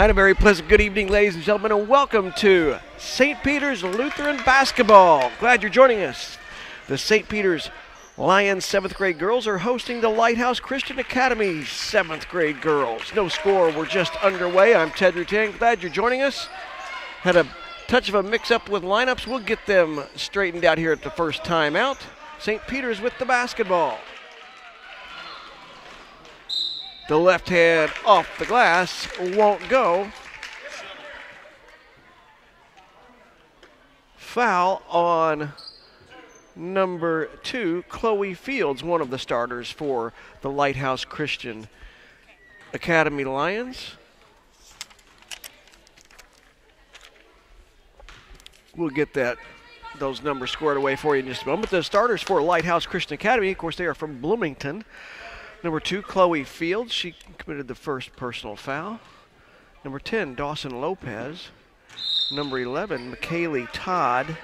Hi, and a very pleasant good evening, ladies and gentlemen, and welcome to St. Peter's Lutheran Basketball. Glad you're joining us. The St. Peter's Lions 7th grade girls are hosting the Lighthouse Christian Academy 7th grade girls. No score, we're just underway. I'm Ted Rutan. Glad you're joining us. Had a touch of a mix-up with lineups. We'll get them straightened out here at the first time out. St. Peter's with the basketball. The left hand off the glass won't go. Foul on number 2, Chloe Fields, one of the starters for the Lighthouse Christian Academy Lions. We'll get those numbers squared away for you in just a moment. The starters for Lighthouse Christian Academy, of course, they are from Bloomington. Number 2, Chloe Fields. She committed the first personal foul. Number 10, Dawson Lopez. Number 11, McKaylee Todd.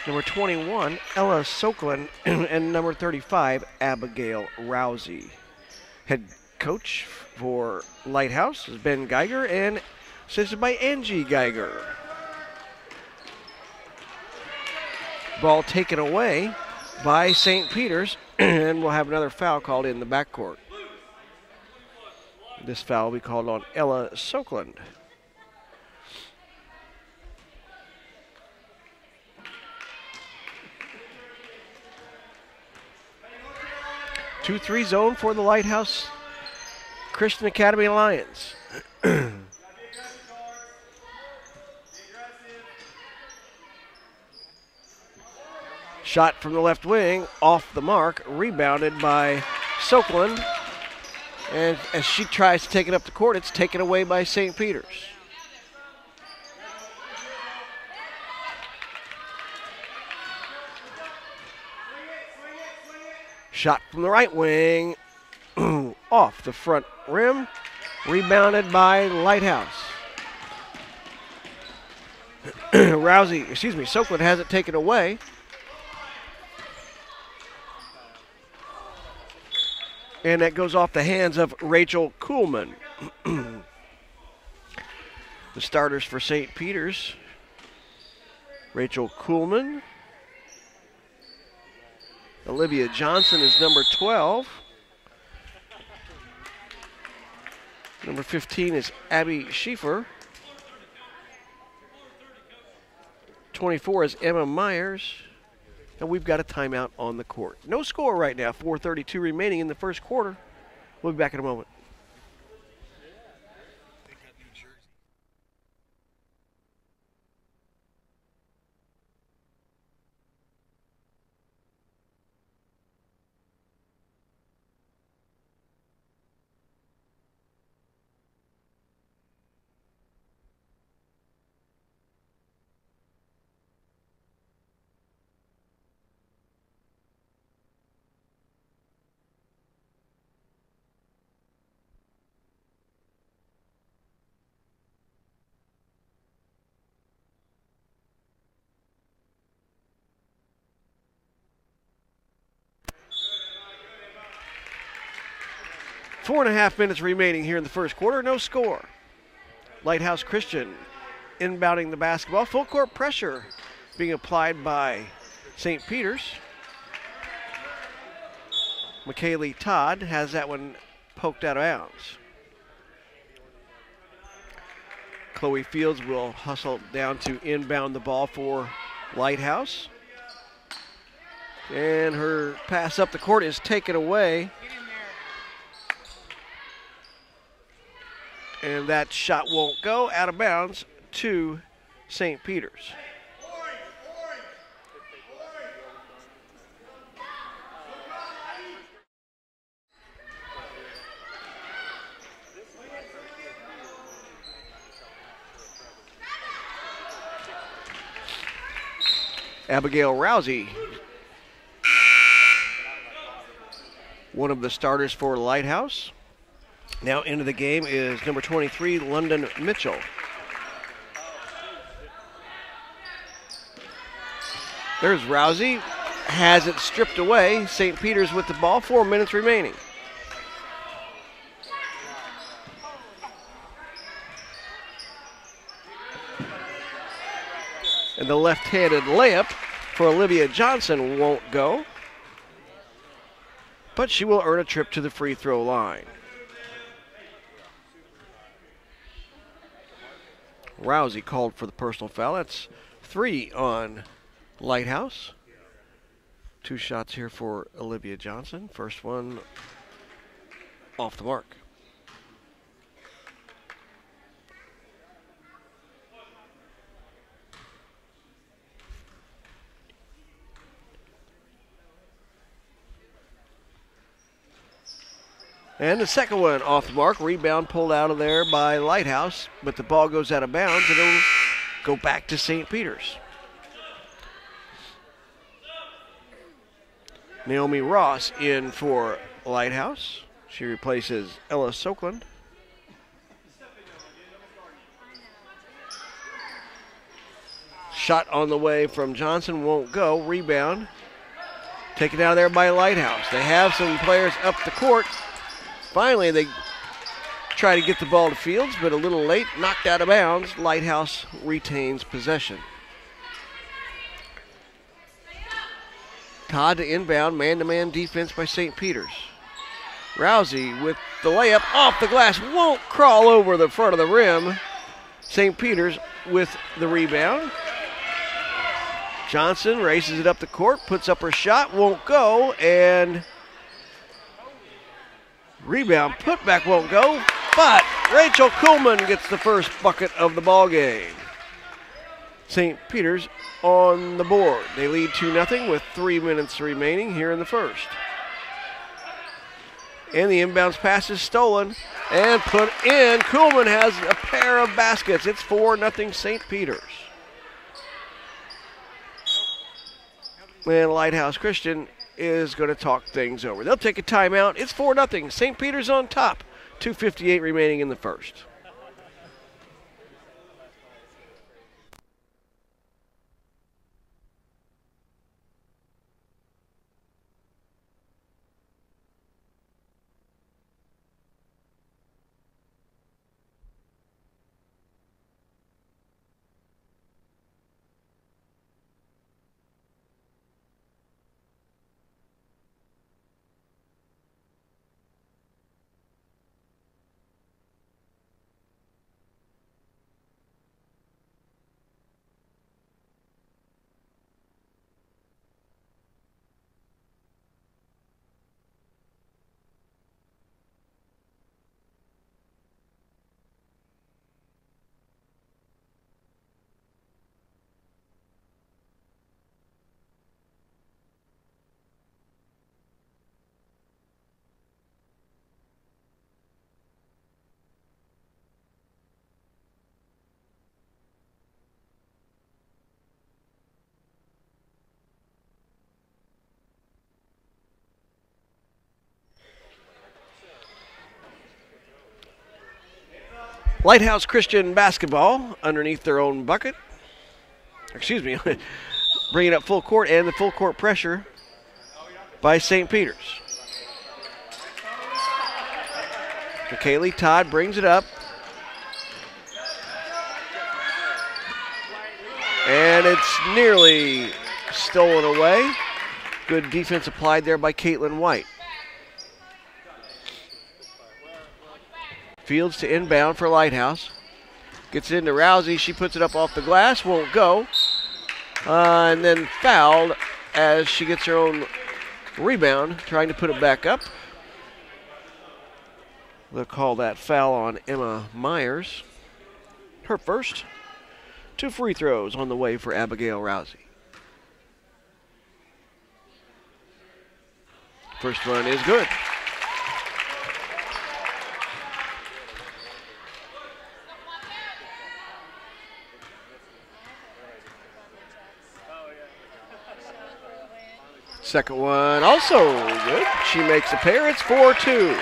Number 21, Ella Soklin. And number 35, Abigail Rousey. Head coach for Lighthouse is Ben Geiger and assisted by Angie Geiger. Ball taken away by St. Peter's. And we'll have another foul called in the backcourt. This foul will be called on Ella Soklin. Two-three zone for the Lighthouse Christian Academy Lions. Shot from the left wing, off the mark, rebounded by Soklin. And as she tries to take it up the court, it's taken away by St. Peter's. Shot from the right wing, off the front rim, rebounded by Lighthouse. Soklin has it taken away. And that goes off the hands of Rachel Kuhlman. The starters for St. Peter's. Rachel Kuhlman. Olivia Johnson is number 12. Number 15 is Abby Schieffer. 24 is Emma Myers. And we've got a timeout on the court. No score right now, 4:32 remaining in the first quarter. We'll be back in a moment. Four and a half minutes remaining here in the first quarter, no score. Lighthouse Christian inbounding the basketball. Full court pressure being applied by St. Peter's. McKaylee Todd has that one poked out of bounds. Chloe Fields will hustle down to inbound the ball for Lighthouse. And her pass up the court is taken away. And that shot won't go, out of bounds to St. Peter's. Abigail Rousey, one of the starters for Lighthouse. Now into the game is number 23, London Mitchell. There's Rousey, has it stripped away. St. Peter's with the ball, 4 minutes remaining. the left-handed layup for Olivia Johnson won't go, but she will earn a trip to the free throw line. Rousey called for the personal foul. That's 3 on Lighthouse. 2 shots here for Olivia Johnson. First one off the mark. And the second one off the mark. Rebound pulled out of there by Lighthouse, but the ball goes out of bounds and it'll go back to St. Peter's. Naomi Ross in for Lighthouse. She replaces Ella Soakland. Shot on the way from Johnson, won't go. Rebound taken out of there by Lighthouse. They have some players up the court. Finally, they try to get the ball to Fields, but a little late, knocked out of bounds. Lighthouse retains possession. Todd to inbound, man-to-man defense by St. Peter's. Rousey with the layup off the glass, won't crawl over the front of the rim. St. Peter's with the rebound. Johnson races it up the court, puts up her shot, won't go, and rebound, putback won't go, but Rachel Kuhlman gets the first bucket of the ball game. St. Peter's on the board. They lead 2-0 with 3 minutes remaining here in the first. And the inbounds pass is stolen and put in. Kuhlman has a pair of baskets. It's 4-0 St. Peter's. And Lighthouse Christian is going to talk things over. They'll take a timeout. It's 4-0. St. Peter's on top. 2:58 remaining in the first. Lighthouse Christian basketball underneath their own bucket. Excuse me, bringing up full court, and the full court pressure by St. Peter's. McKaylee Todd brings it up. And it's nearly stolen away. Good defense applied there by Caitlin White. Fields to inbound for Lighthouse. Gets into Rousey. She puts it up off the glass. Won't go. And then fouled as she gets her own rebound, trying to put it back up. They'll call that foul on Emma Myers. Her first. 2 free throws on the way for Abigail Rousey. First one is good. Second one also good. She makes a pair. It's 4-2.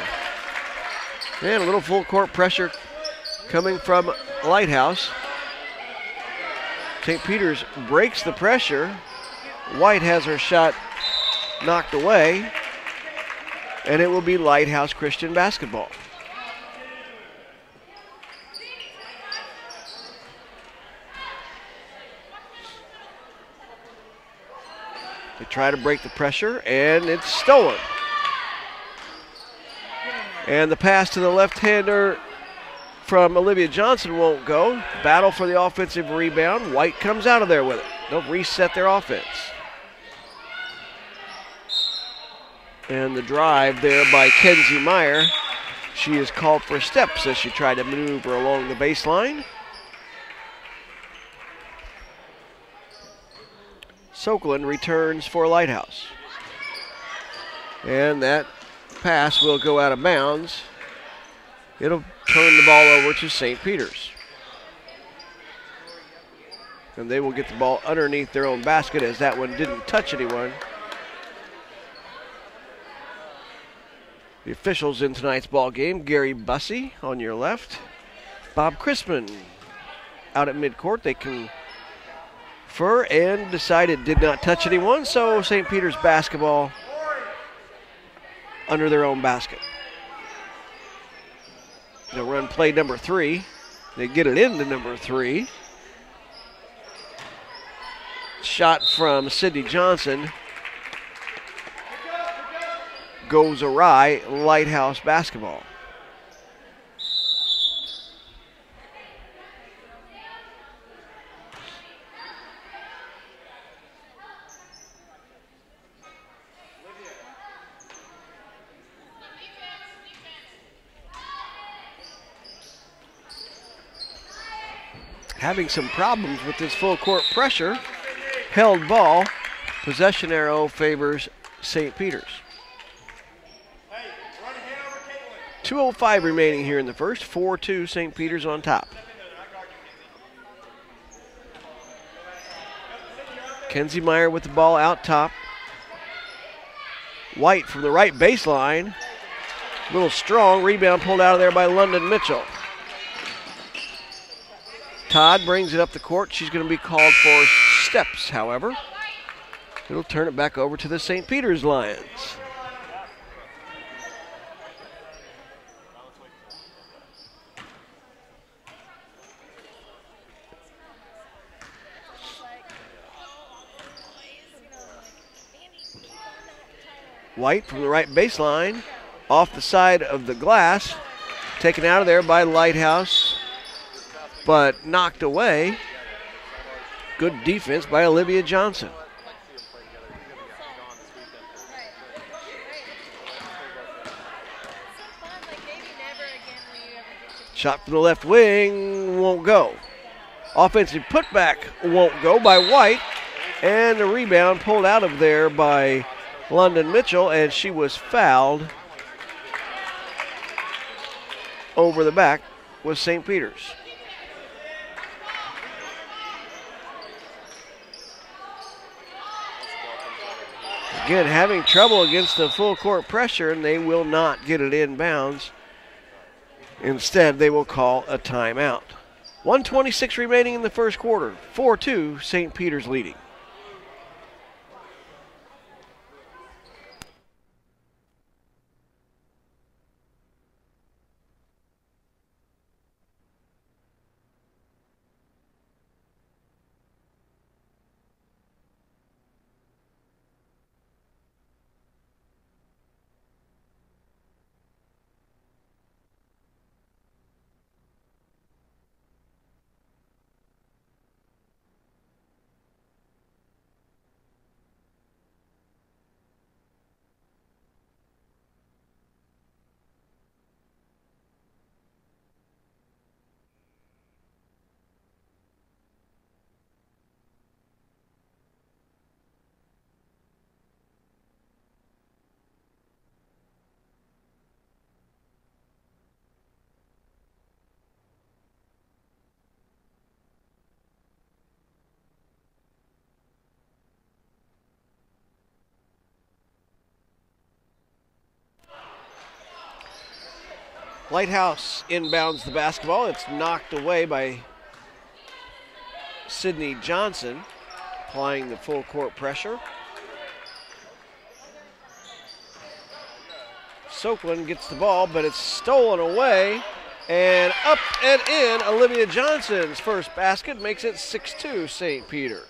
And a little full court pressure coming from Lighthouse. St. Peter's breaks the pressure. White has her shot knocked away. And it will be Lighthouse Christian basketball. They try to break the pressure, and it's stolen. And the pass to the left-hander from Olivia Johnson won't go. Battle for the offensive rebound. White comes out of there with it. They'll reset their offense. And the drive there by Kenzie Meyer. She is called for steps as she tried to maneuver along the baseline. Sokolin returns for Lighthouse. And that pass will go out of bounds. It'll turn the ball over to St. Peter's. And they will get the ball underneath their own basket as that one didn't touch anyone. The officials in tonight's ball game, Gary Bussey on your left. Bob Crispin out at midcourt. They confer and decided did not touch anyone, so St. Peter's basketball under their own basket. They'll run play number 3. They get it into number 3. Shot from Sydney Johnson goes awry. Lighthouse basketball. Having some problems with this full court pressure. Held ball. Possession arrow favors St. Peter's. 2:05 remaining here in the first. 4-2 St. Peter's on top. Kenzie Meyer with the ball out top. White from the right baseline. A little strong. Rebound pulled out of there by London Mitchell. Todd brings it up the court. She's going to be called for steps, however. It'll turn it back over to the St. Peter's Lions. White from the right baseline, off the side of the glass, taken out of there by Lighthouse, but knocked away. Good defense by Olivia Johnson. Shot from the left wing won't go. Offensive putback won't go by White, and the rebound pulled out of there by London Mitchell, and she was fouled over the back with St. Peter's. Again, having trouble against the full court pressure, and they will not get it in bounds. Instead, they will call a timeout. 1:26 remaining in the first quarter. 4-2, St. Peter's leading. Lighthouse inbounds the basketball. It's knocked away by Sydney Johnson, applying the full court pressure. Sokolin gets the ball, but it's stolen away. And up and in, Olivia Johnson's first basket makes it 6-2 St. Peter's.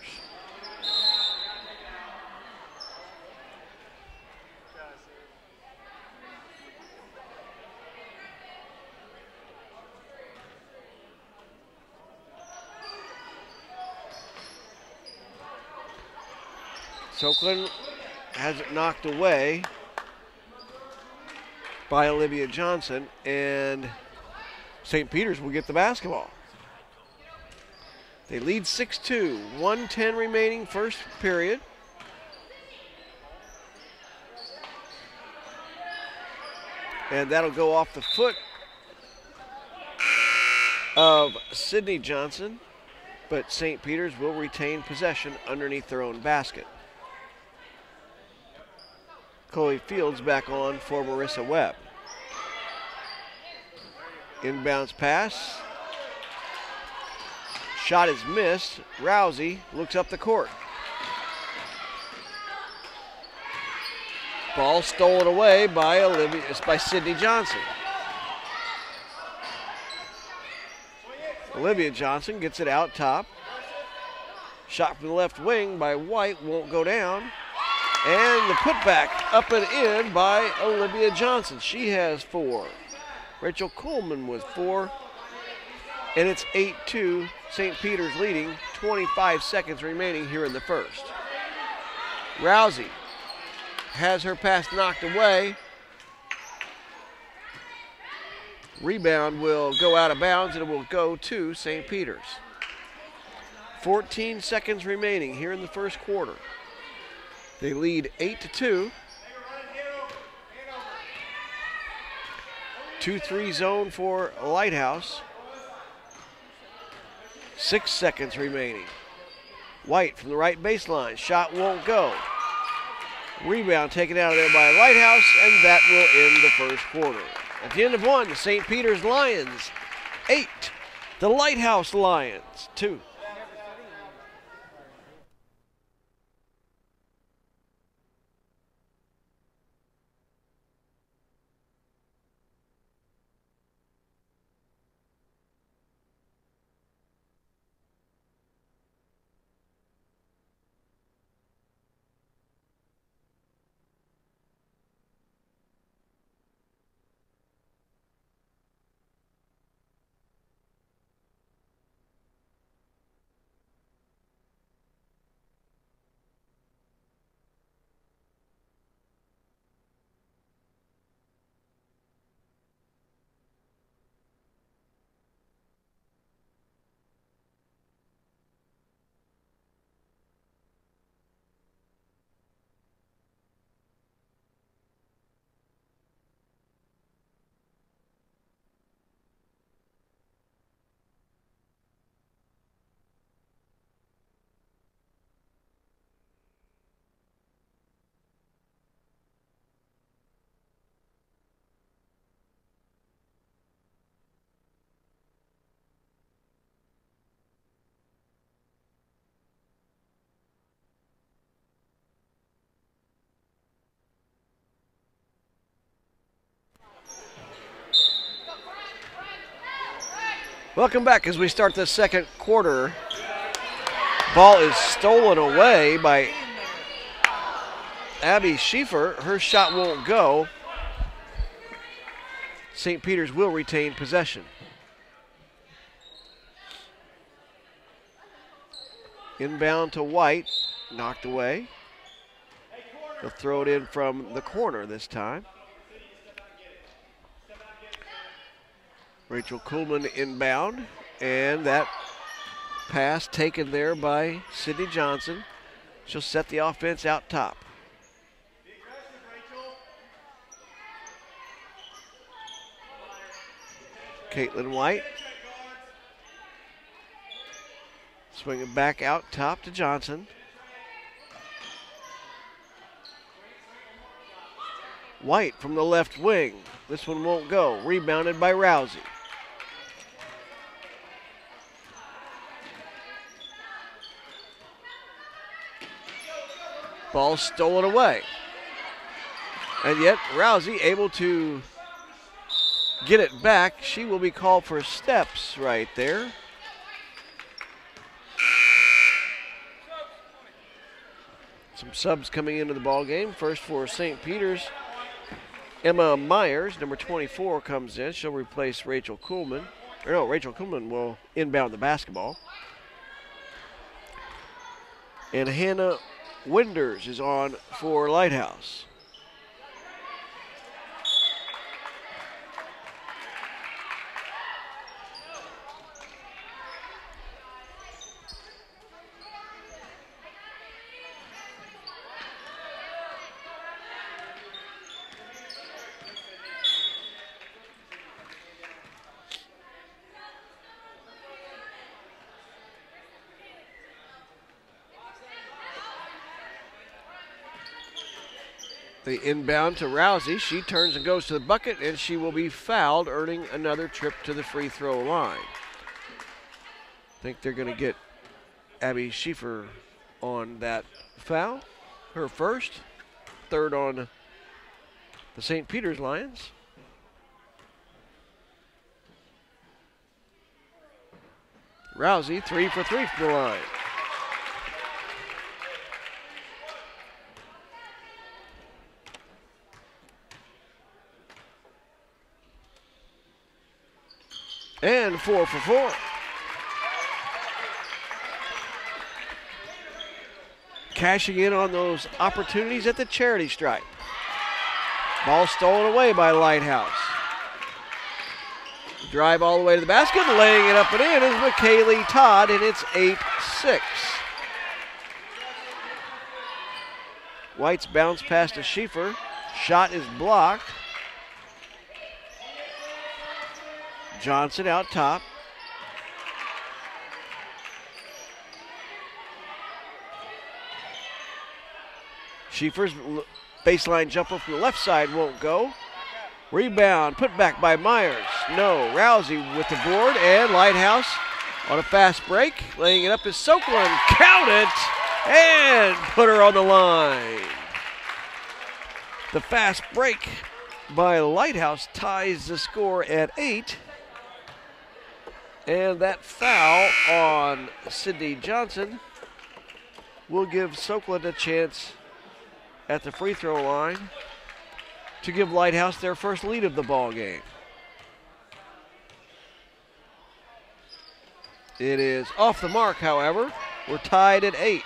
Sokeland has it knocked away by Olivia Johnson, and St. Peter's will get the basketball. They lead 6-2, 1:10 remaining first period. And that'll go off the foot of Sydney Johnson, but St. Peter's will retain possession underneath their own basket. Chloe Fields back on for Marissa Webb. Inbounds pass. Shot is missed. Rousey looks up the court. Ball stolen away by Sydney Johnson. Olivia Johnson gets it out top. Shot from the left wing by White won't go down. And the putback up and in by Olivia Johnson. She has 4. Rachel Coleman with 4. And it's 8-2. St. Peter's leading. 25 seconds remaining here in the first. Rousey has her pass knocked away. Rebound will go out of bounds and it will go to St. Peter's. 14 seconds remaining here in the first quarter. They lead 8-2. 2-3 zone for Lighthouse. 6 seconds remaining. White from the right baseline. Shot won't go. Rebound taken out of there by Lighthouse, and that will end the first quarter. At the end of one, the St. Peter's Lions 8, the Lighthouse Lions 2. Welcome back as we start the second quarter. Ball is stolen away by Abby Schieffer. Her shot won't go. St. Peter's will retain possession. Inbound to White, knocked away. They'll throw it in from the corner this time. Rachel Kuhlman inbound, and that pass taken there by Sydney Johnson. She'll set the offense out top. Caitlin White. Swing it back out top to Johnson. White from the left wing. This one won't go. Rebounded by Rousey. Ball stolen away. And yet Rousey able to get it back. She will be called for steps right there. Some subs coming into the ball game. First for St. Peter's, Emma Myers, number 24, comes in. She'll replace Rachel Kuhlman. Or no, Rachel Kuhlman will inbound the basketball. And Hannah Winders is on for Lighthouse. The inbound to Rousey. She turns and goes to the bucket, and she will be fouled, earning another trip to the free throw line. I think they're going to get Abby Schieffer on that foul. Her first, third on the St. Peter's Lions. Rousey, 3 for 3 from the line. And 4 for 4. Cashing in on those opportunities at the charity stripe. Ball stolen away by Lighthouse. Drive all the way to the basket, laying it up and in is McKaylee Todd, and it's 8-6. White's bounce pass to Schieffer. Shot is blocked. Johnson out top. Schieffer's baseline jumper from the left side won't go. Rebound, put back by Myers. No, Rousey with the board, and Lighthouse on a fast break. Laying it up is Sokolin. Count it, and put her on the line. The fast break by Lighthouse ties the score at 8. And that foul on Sydney Johnson will give Sokolin a chance at the free throw line to give Lighthouse their first lead of the ball game. It is off the mark, however. We're tied at 8.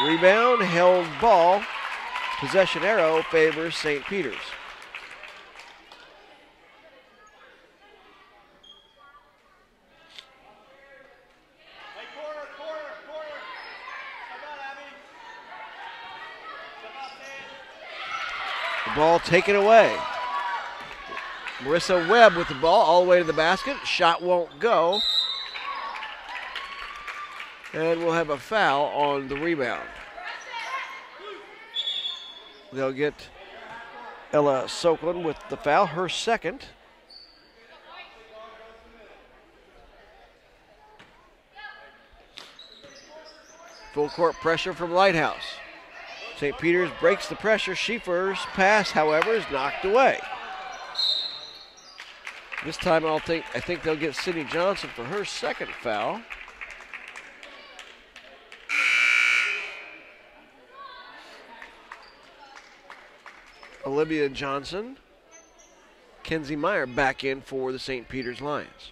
Rebound, held ball. Possession arrow favors St. Peter's. Ball taken away. Marissa Webb with the ball all the way to the basket. Shot won't go. And we'll have a foul on the rebound. They'll get Ella Sokolin with the foul, her second. Full court pressure from Lighthouse. St. Peter's breaks the pressure. Schieffer's pass, however, is knocked away. This time I think they'll get Sydney Johnson for her second foul. Olivia Johnson. Kenzie Meyer back in for the St. Peter's Lions.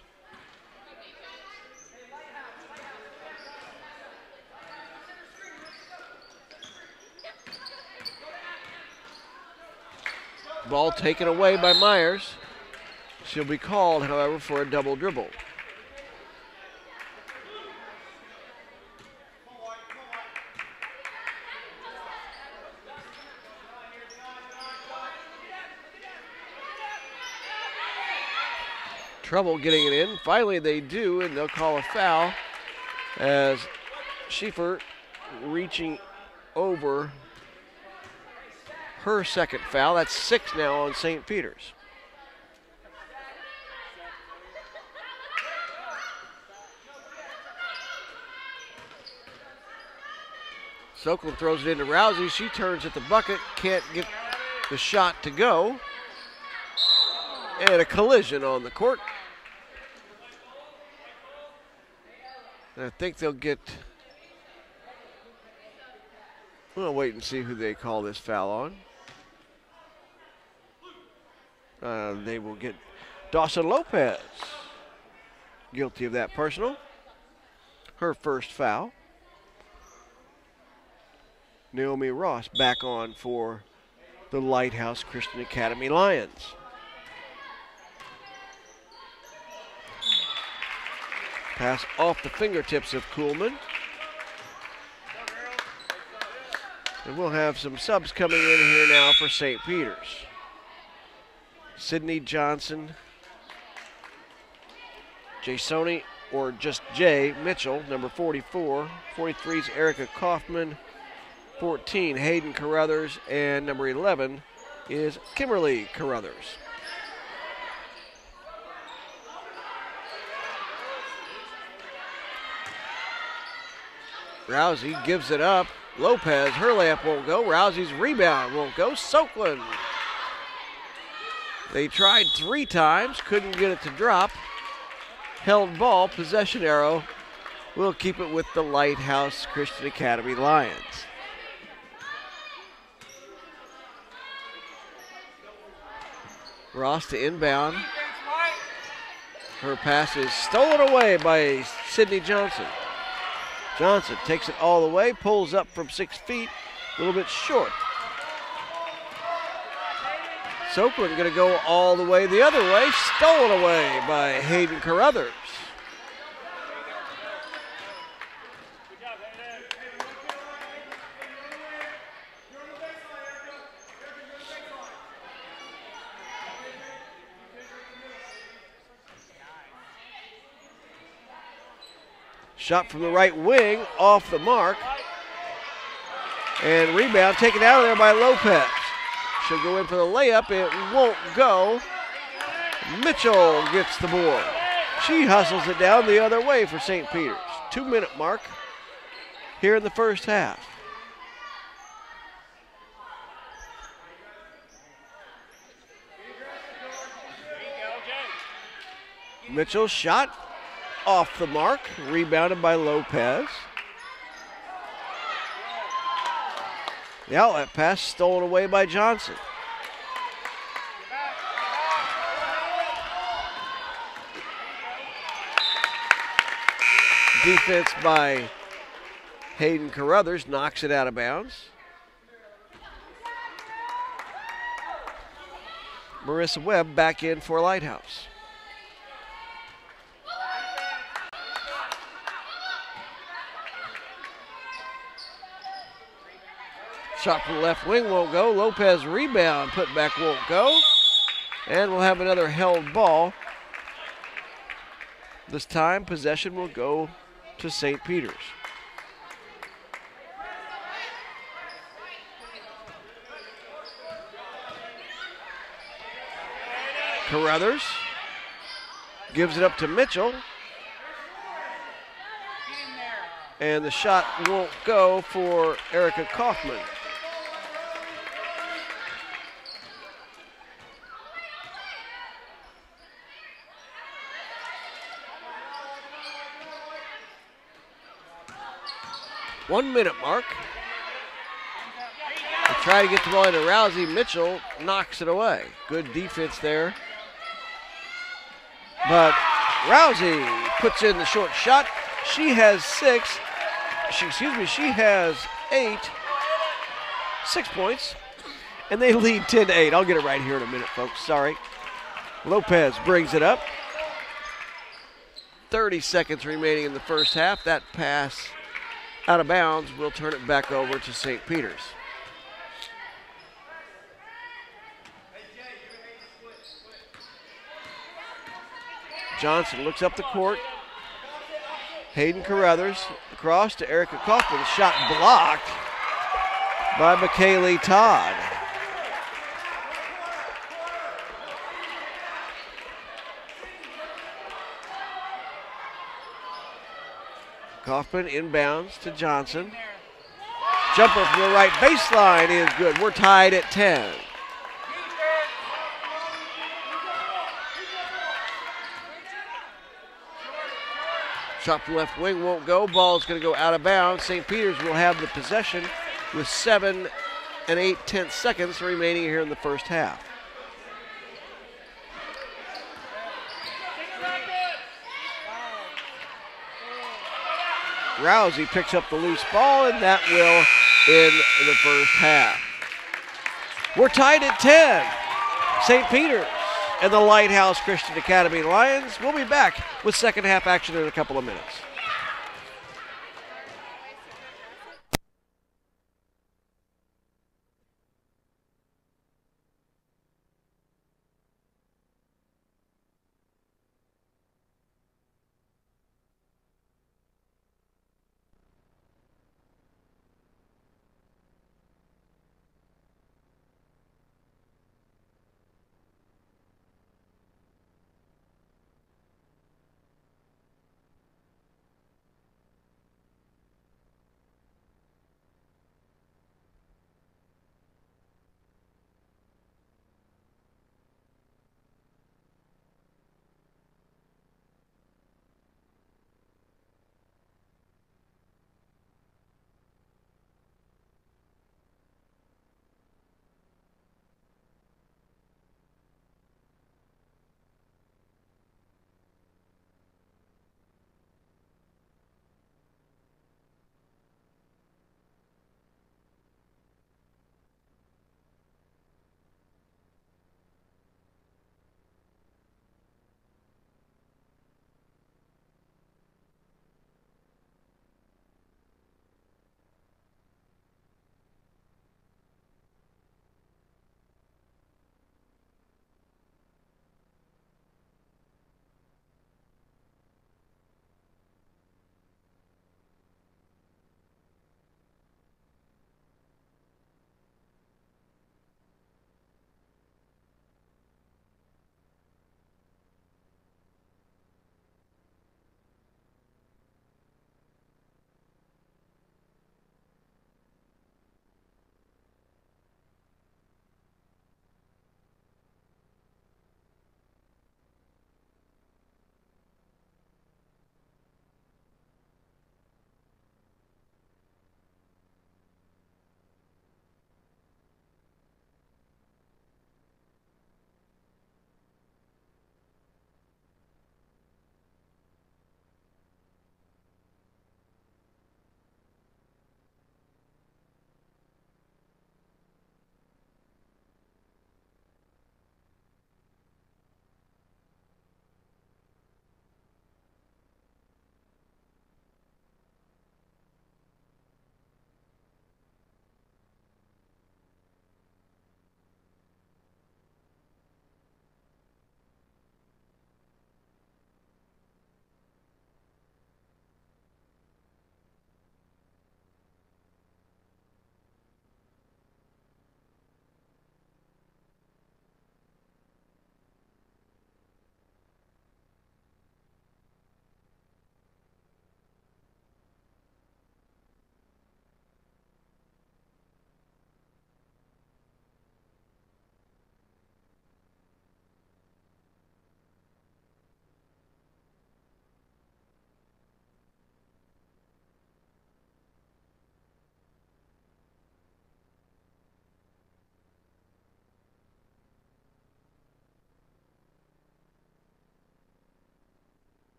Ball taken away by Myers. She'll be called, however, for a double dribble. Trouble getting it in. Finally they do, and they'll call a foul as Schieffer reaching over her second foul. That's 6 now on St. Peter's. Sokolin throws it into Rousey. She turns at the bucket, can't get the shot to go. And a collision on the court. And I think they'll get, we'll wait and see who they call this foul on. They will get Dawson Lopez guilty of that personal. Her first foul. Naomi Ross back on for the Lighthouse Christian Academy Lions. Pass off the fingertips of Kuhlman. And we'll have some subs coming in here now for St. Peter's. Sydney Johnson, Jasoni, or just Jay Mitchell, number 44. 43 is Erica Kaufman. 14, Hayden Carruthers. And number 11 is Kimberly Carruthers. Rousey gives it up. Lopez, her layup won't go. Rousey's rebound won't go. Soakland. They tried 3 times, couldn't get it to drop. Held ball, possession arrow. We'll keep it with the Lighthouse Christian Academy Lions. Ross to inbound. Her pass is stolen away by Sydney Johnson. Johnson takes it all the way, pulls up from 6 feet, a little bit short. Soakland going to go all the way the other way, stolen away by Hayden Carruthers. Shot from the right wing, off the mark. And rebound taken out of there by Lopez. She'll go in for the layup, it won't go. Mitchell gets the board. She hustles it down the other way for St. Peter's. 2-minute mark here in the first half. Mitchell shot off the mark, rebounded by Lopez. The outlet pass stolen away by Johnson. Defense by Hayden Carruthers knocks it out of bounds. Marissa Webb back in for Lighthouse. Shot from the left wing won't go. Lopez rebound, put back won't go. And we'll have another held ball. This time possession will go to St. Peter's. Carruthers gives it up to Mitchell. And the shot won't go for Erica Kaufman. One-minute mark. They try to get the ball into Rousey. Mitchell knocks it away. Good defense there. But Rousey puts in the short shot. She has 6. She has 8. 6 points. And they lead 10-8. I'll get it right here in a minute, folks. Sorry. Lopez brings it up. 30 seconds remaining in the first half. That pass out of bounds. We'll turn it back over to St. Peter's. Johnson looks up the court. Hayden Carruthers across to Erica Kaufman. Shot blocked by McKaylee Todd. Kaufman inbounds to Johnson. Jumper from the right baseline is good. We're tied at 10. Shot from left wing won't go. Ball's going to go out of bounds. St. Peter's will have the possession with 7 8/10 seconds remaining here in the first half. Rousey picks up the loose ball, and that will end the first half. We're tied at 10. St. Peter's and the Lighthouse Christian Academy Lions. We'll be back with second half action in a couple of minutes.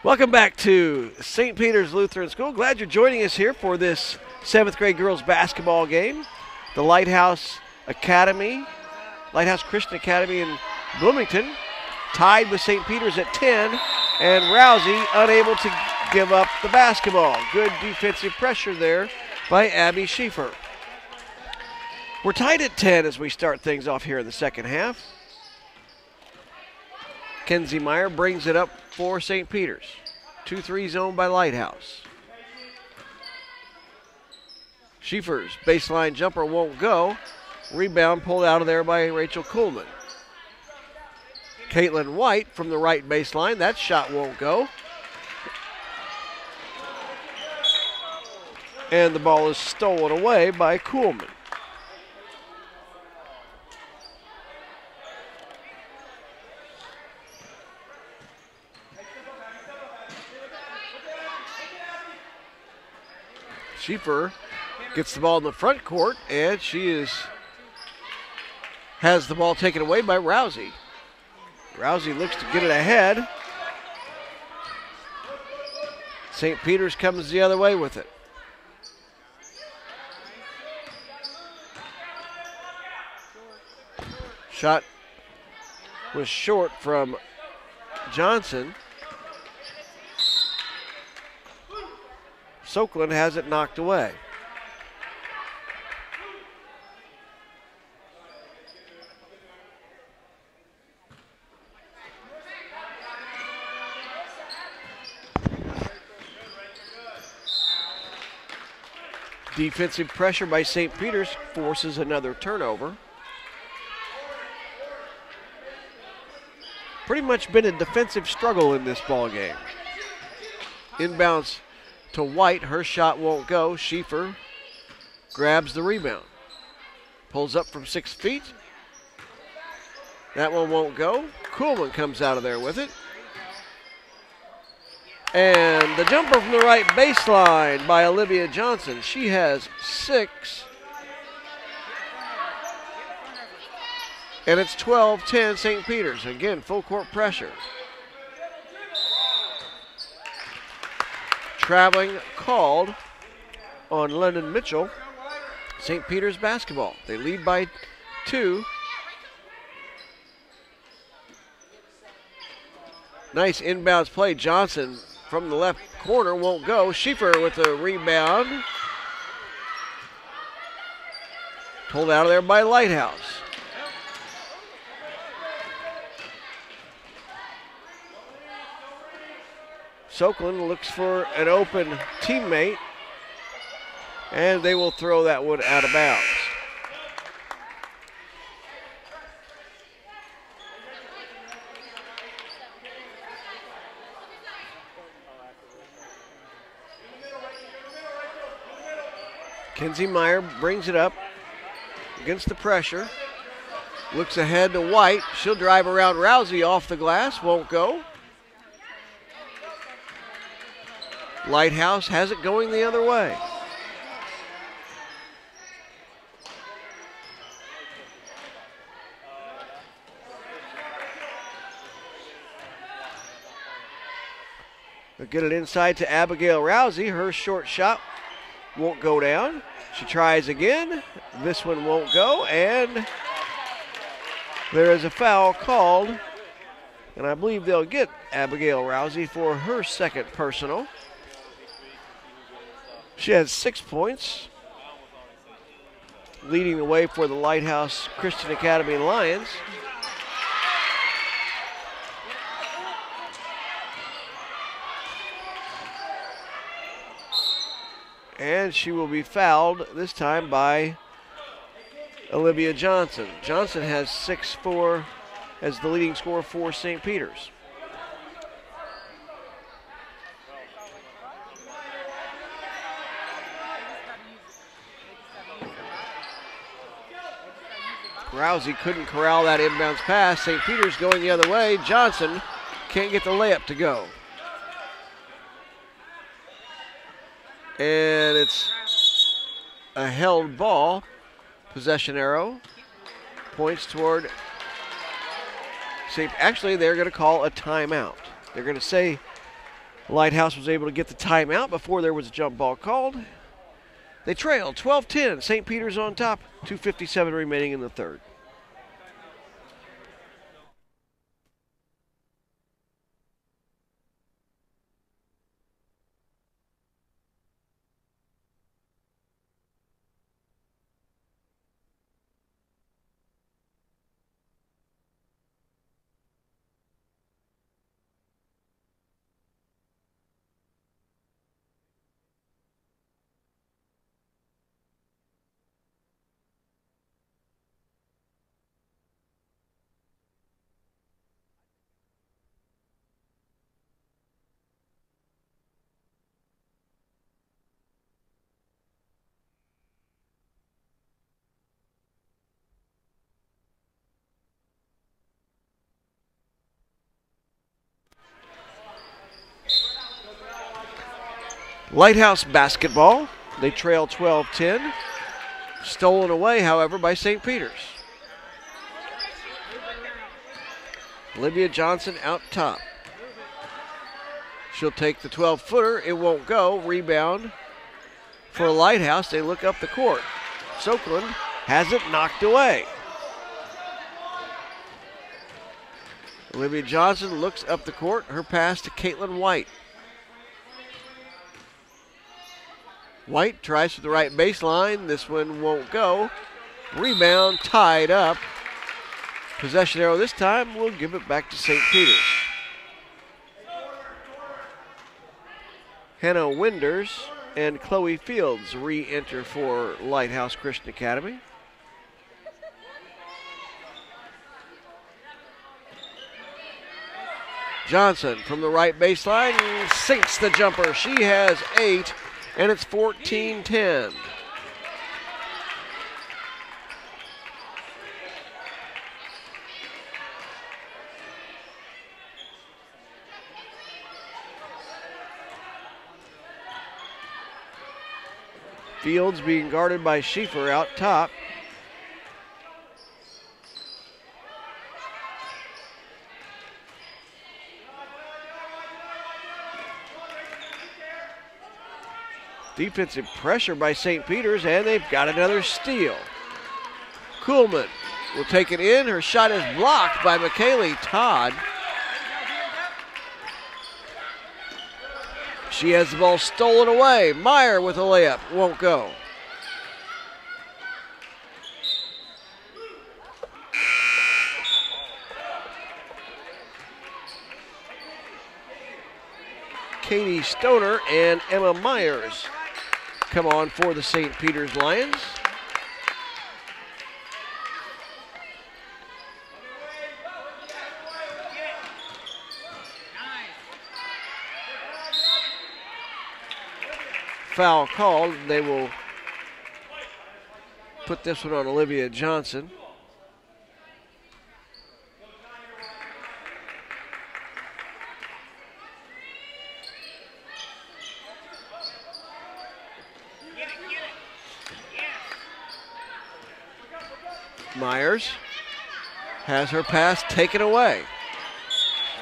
Welcome back to St. Peter's Lutheran School. Glad you're joining us here for this 7th grade girls basketball game. The Lighthouse Christian Academy in Bloomington tied with St. Peter's at 10, and Rousey unable to give up the basketball. Good defensive pressure there by Abby Schieffer. We're tied at 10 as we start things off here in the second half. Kenzie Meyer brings it up for St. Peter's. 2-3 zone by Lighthouse. Schieffer's baseline jumper won't go. Rebound pulled out of there by Rachel Kuhlman. Caitlin White from the right baseline. That shot won't go. And the ball is stolen away by Kuhlman. Schieffer gets the ball in the front court, and she has the ball taken away by Rousey. Rousey looks to get it ahead. St. Peter's comes the other way with it. Shot was short from Johnson. Sokeland has it knocked away. Defensive pressure by St. Peter's forces another turnover. Pretty much been a defensive struggle in this ball game. Inbounds to White, her shot won't go. Schieffer grabs the rebound. Pulls up from 6 feet. That one won't go. Kuhlman comes out of there with it. And the jumper from the right baseline by Olivia Johnson. She has 6. And it's 12-10 St. Peter's. Again, full court pressure. Traveling called on Lennon Mitchell. St. Peter's basketball. They lead by 2. Nice inbounds play. Johnson from the left corner won't go. Schieffer with the rebound. Pulled out of there by Lighthouse. Sokeland looks for an open teammate, and they will throw that one out of bounds. Kenzie Meyer brings it up against the pressure. Looks ahead to White. She'll drive around Rousey off the glass. Won't go. Lighthouse has it going the other way. They'll get it inside to Abigail Rousey. Her short shot won't go down. She tries again. This one won't go, and there is a foul called, and I believe they'll get Abigail Rousey for her second personal. She has 6 points, leading the way for the Lighthouse Christian Academy Lions. And she will be fouled this time by Olivia Johnson. Johnson has 6 as the leading scorer for St. Peter's. Rousey couldn't corral that inbounds pass. St. Peter's going the other way. Johnson can't get the layup to go. And it's a held ball. Possession arrow points toward St. Actually, they're going to call a timeout. They're going to say Lighthouse was able to get the timeout before there was a jump ball called. They trailed 12-10. St. Peter's on top. 2:57 remaining in the third. Lighthouse basketball. They trail 12-10. Stolen away, however, by St. Peter's. Olivia Johnson out top. She'll take the 12-footer. It won't go. Rebound for Lighthouse. They look up the court. Sokeland has it knocked away. Olivia Johnson looks up the court. Her pass to Caitlin White. White tries for the right baseline. This one won't go. Rebound tied up. Possession arrow this time. We'll give it back to St. Peter's. Hannah Winders and Chloe Fields re-enter for Lighthouse Christian Academy. Johnson from the right baseline sinks the jumper. She has 8. And it's 14-10. Fields being guarded by Schieffer out top. Defensive pressure by St. Peter's, and they've got another steal. Kuhlman will take it in. Her shot is blocked by McKaylee Todd. She has the ball stolen away. Meyer with a layup. Won't go. Katie Stoner and Emma Myers come on for the St. Peter's Lions. Foul called. They will put this one on Olivia Johnson. Myers has her pass taken away.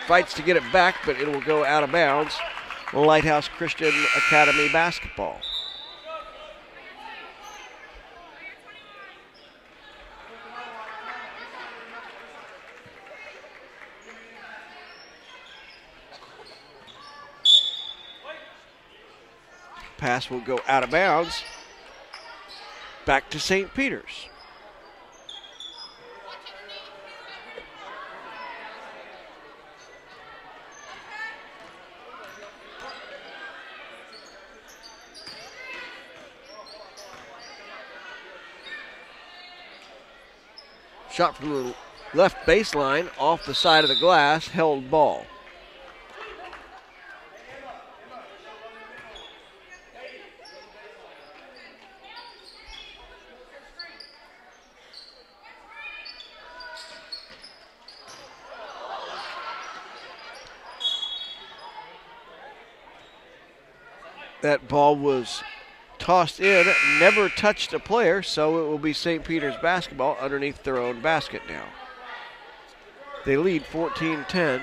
Fights to get it back, but it will go out of bounds. Lighthouse Christian Academy basketball. Pass will go out of bounds. Back to St. Peter's. Shot from the left baseline off the side of the glass, held ball. That ball was tossed in, never touched a player, so it will be St. Peter's basketball underneath their own basket now. They lead 14-10.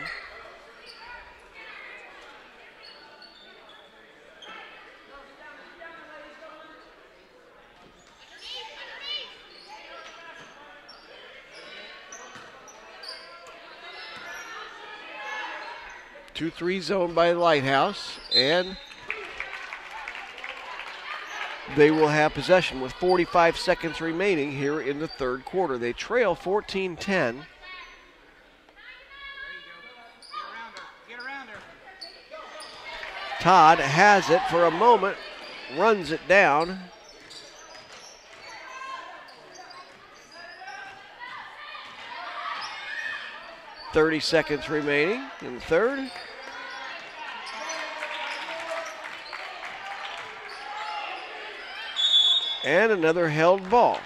2-3 zone by Lighthouse, and they will have possession with 45 seconds remaining here in the third quarter. They trail 14-10. Todd has it for a moment, runs it down. .30 seconds remaining in the third. And another held ball.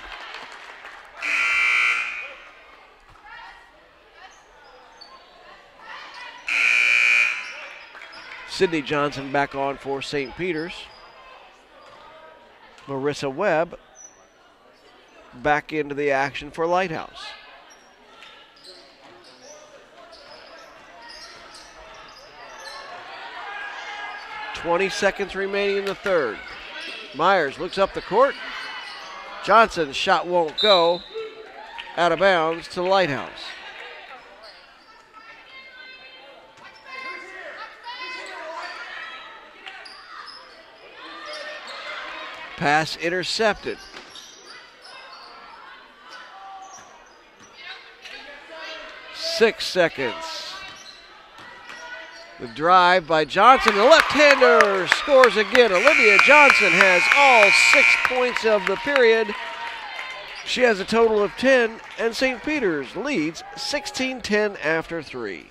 Sydney Johnson back on for St. Peter's. Marissa Webb back into the action for Lighthouse. .20 seconds remaining in the third. Myers looks up the court. Johnson's shot won't go. Out of bounds to Lighthouse. Pass intercepted. Six seconds. The drive by Johnson, the left-hander scores again. Olivia Johnson has all 6 points of the period. She has a total of 10, and St. Peter's leads 16-10 after 3.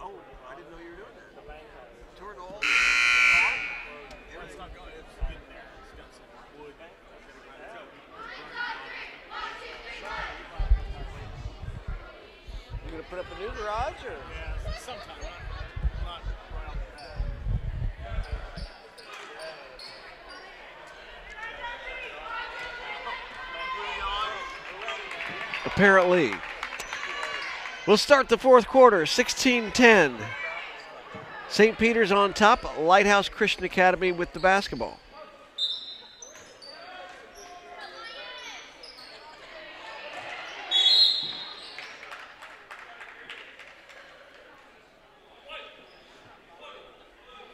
Oh, I didn't know you were doing that. Torn all. It's not going. It's in there. It's got some wood. You gonna put up a new garage or? Yeah, sometime. Not right off the bat. Apparently. We'll start the fourth quarter, 16-10. St. Peter's on top, Lighthouse Christian Academy with the basketball.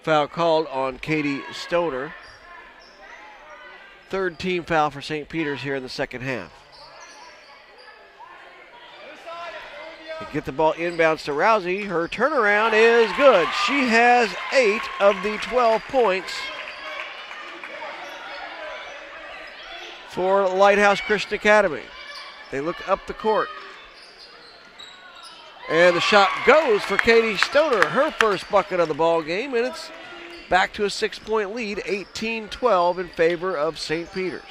Foul called on Katie Stoner. Third team foul for St. Peter's here in the second half. They get the ball inbounds to Rousey. Her turnaround is good. She has 8 of the 12 points for Lighthouse Christian Academy. They look up the court. And the shot goes for Katie Stoner, her first bucket of the ball game, and it's back to a 6-point lead, 18-12 in favor of St. Peter's.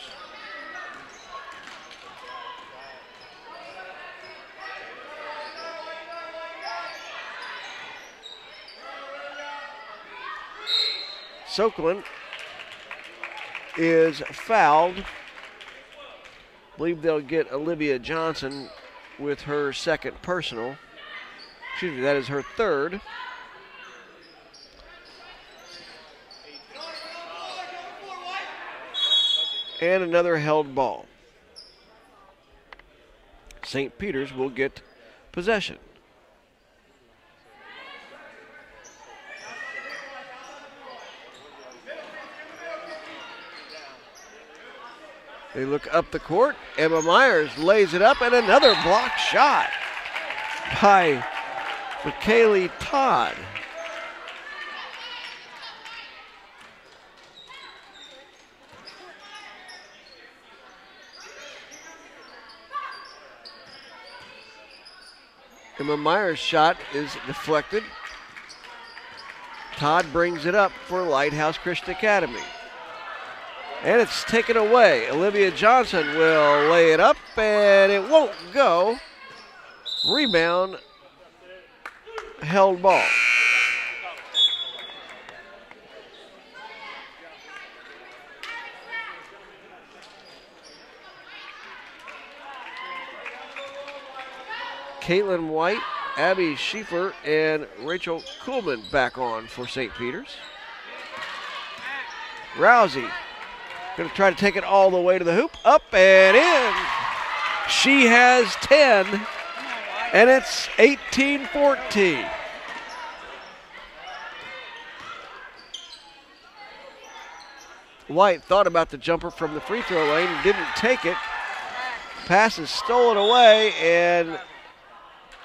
Sokolin is fouled. I believe they'll get Olivia Johnson with her second personal. Excuse me, that is her third. And another held ball. St. Peter's will get possession. They look up the court. Emma Myers lays it up, and another block shot by McKaylee Todd. Emma Myers' shot is deflected. Todd brings it up for Lighthouse Christian Academy. And it's taken away. Olivia Johnson will lay it up, and it won't go. Rebound, held ball. Caitlin White, Abby Schieffer, and Rachel Kuhlman back on for St. Peter's. Rousey going to try to take it all the way to the hoop. Up and in. She has 10, and it's 18-14. White thought about the jumper from the free throw lane and didn't take it. Pass is stolen away, and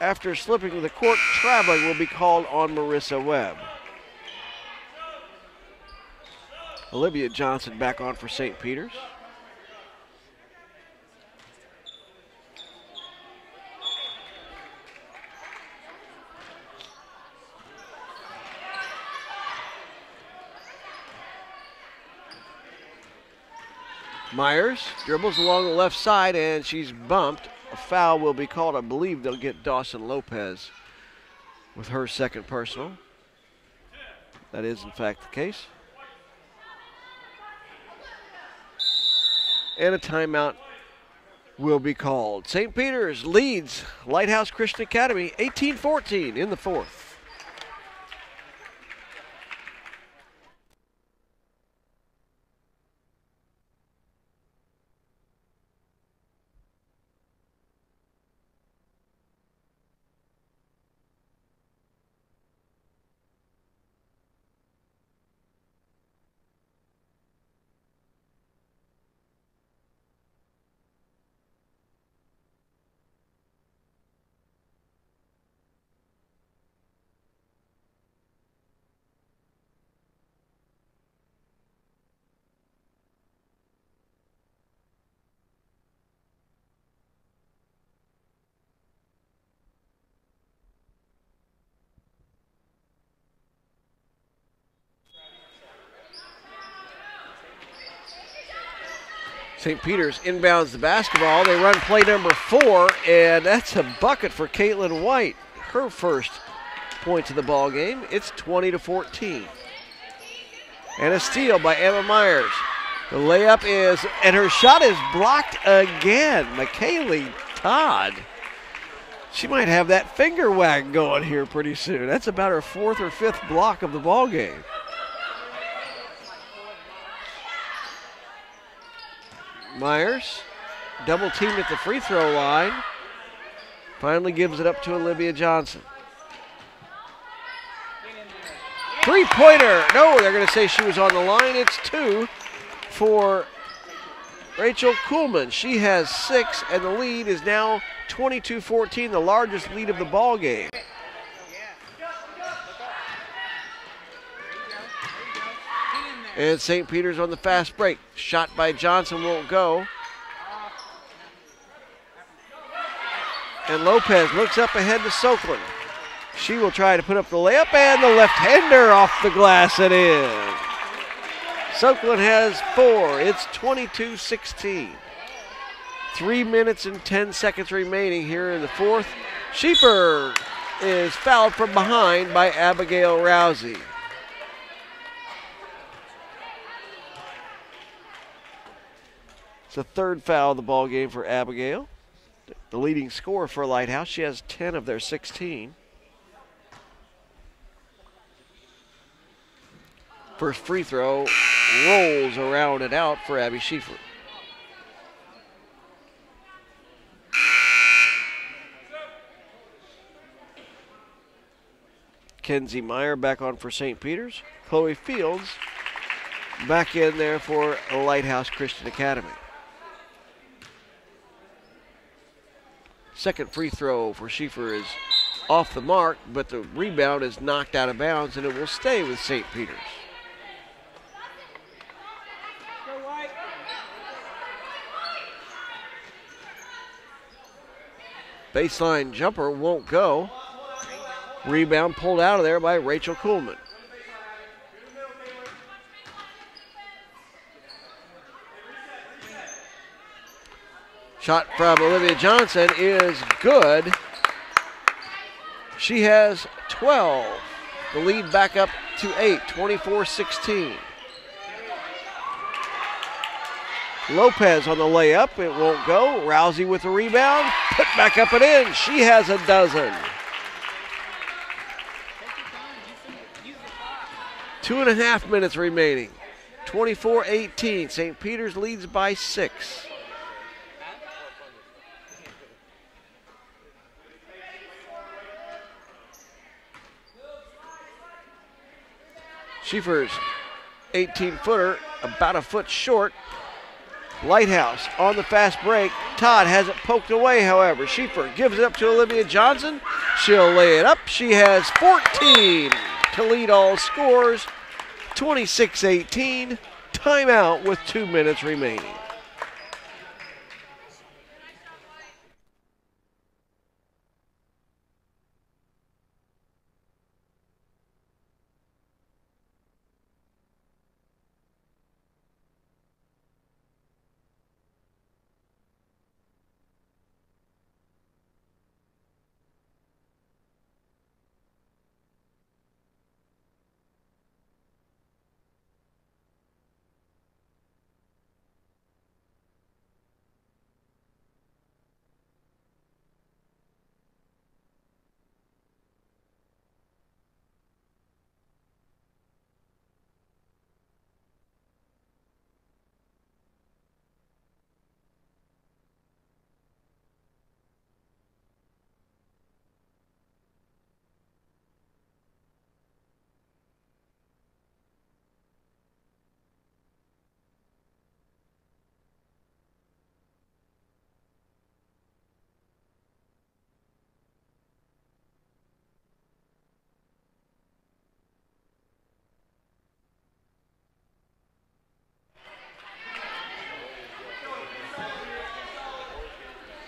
after slipping to the court, traveling will be called on Marissa Webb. Olivia Johnson back on for St. Peter's. Myers dribbles along the left side, and she's bumped. A foul will be called. I believe they'll get Dawson Lopez with her second personal. That is, in fact, the case. And a timeout will be called. St. Peter's leads Lighthouse Christian Academy 18-14 in the fourth. St. Peter's inbounds the basketball. They run play number 4, and that's a bucket for Caitlin White. Her first points of the ball game. It's 20-14. And a steal by Emma Myers. The layup is, and her shot is blocked again. McKaylee Todd. She might have that finger wag going here pretty soon. That's about her 4th or 5th block of the ball game. Myers, double teamed at the free throw line, finally gives it up to Olivia Johnson. Three-pointer, no, they're going to say she was on the line. It's 2 for Rachel Kuhlman. She has 6, and the lead is now 22-14, the largest lead of the ball game. And St. Peter's on the fast break. Shot by Johnson won't go. And Lopez looks up ahead to Sokeland. She will try to put up the layup, and the left-hander off the glass and in. Sokeland has 4. It's 22-16. 3 minutes and 10 seconds remaining here in the fourth. Schieffer is fouled from behind by Abigail Rousey. It's the 3rd foul of the ball game for Abigail. The leading scorer for Lighthouse. She has 10 of their 16. First free throw rolls around and out for Abby Schieffer. Kenzie Meyer back on for St. Peter's. Chloe Fields back in there for Lighthouse Christian Academy. Second free throw for Schieffer is off the mark, but the rebound is knocked out of bounds, and it will stay with St. Peter's. Baseline jumper won't go. Rebound pulled out of there by Rachel Kuhlman. Shot from Olivia Johnson is good. She has 12. The lead back up to 8, 24-16. Lopez on the layup. It won't go. Rousey with the rebound. Put back up and in. She has a dozen. 2.5 minutes remaining. 24-18. St. Peter's leads by 6. Schieffer's 18-footer, about a foot short. Lighthouse on the fast break. Todd has it poked away, however. Schieffer gives it up to Olivia Johnson. She'll lay it up. She has 14 to lead all scores. 26-18. Timeout with 2 minutes remaining.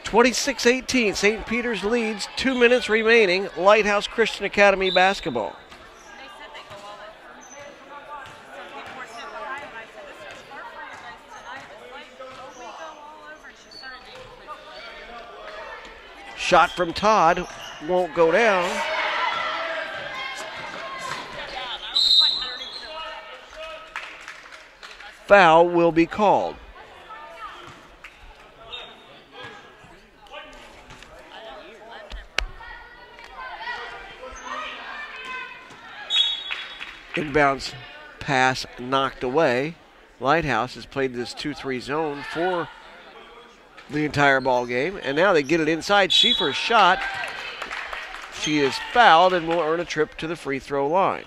(26-18). St. Peter's leads. 2 minutes remaining. Lighthouse Christian Academy basketball. Shot from Todd won't go down. Foul will be called. Inbounds pass knocked away. Lighthouse has played this 2-3 zone for the entire ball game, and now they get it inside. Schieffer's shot. She is fouled and will earn a trip to the free throw line.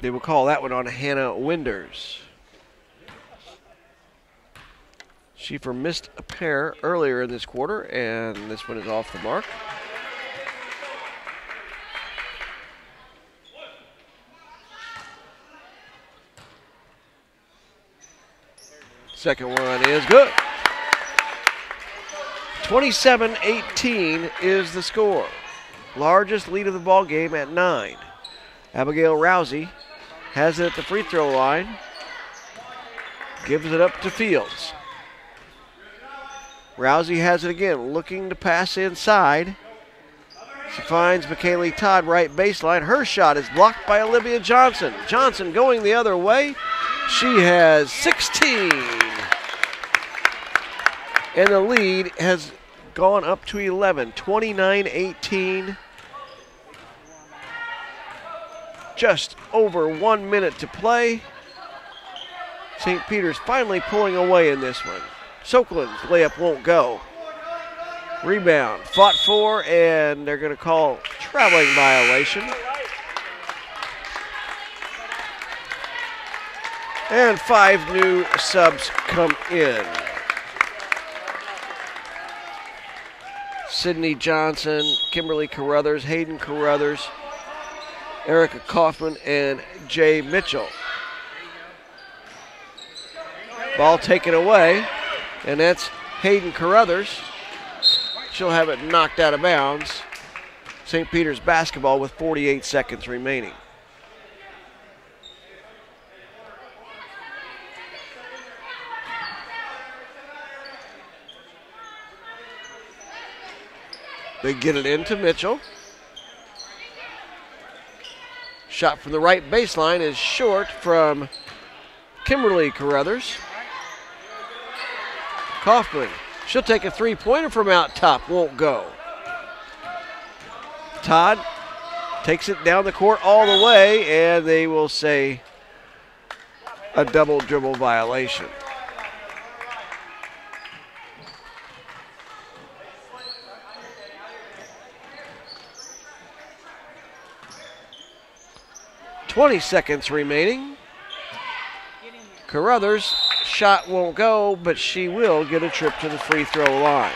They will call that one on Hannah Winders. Schieffer missed a pair earlier in this quarter, and this one is off the mark. Second one is good. 27-18 is the score. Largest lead of the ball game at 9. Abigail Rousey has it at the free throw line. Gives it up to Fields. Rousey has it again, looking to pass inside. She finds McKaylee Todd right baseline. Her shot is blocked by Olivia Johnson. Johnson going the other way. She has 16. And the lead has gone up to 11, 29-18. Just over 1 minute to play. St. Peter's finally pulling away in this one. Sokeland's layup won't go. Rebound, fought for, and they're going to call traveling violation. And 5 new subs come in. Sydney Johnson, Kimberly Carruthers, Hayden Carruthers, Erica Kaufman, and Jay Mitchell. Ball taken away, and that's Hayden Carruthers. She'll have it knocked out of bounds. St. Peter's basketball with 48 seconds remaining. They get it into Mitchell. Shot from the right baseline is short from Kimberly Carruthers. Kaufman, she'll take a three-pointer from out top, won't go. Todd takes it down the court all the way, and they will say a double dribble violation. .20 seconds remaining. Carruthers' shot won't go, but she will get a trip to the free throw line.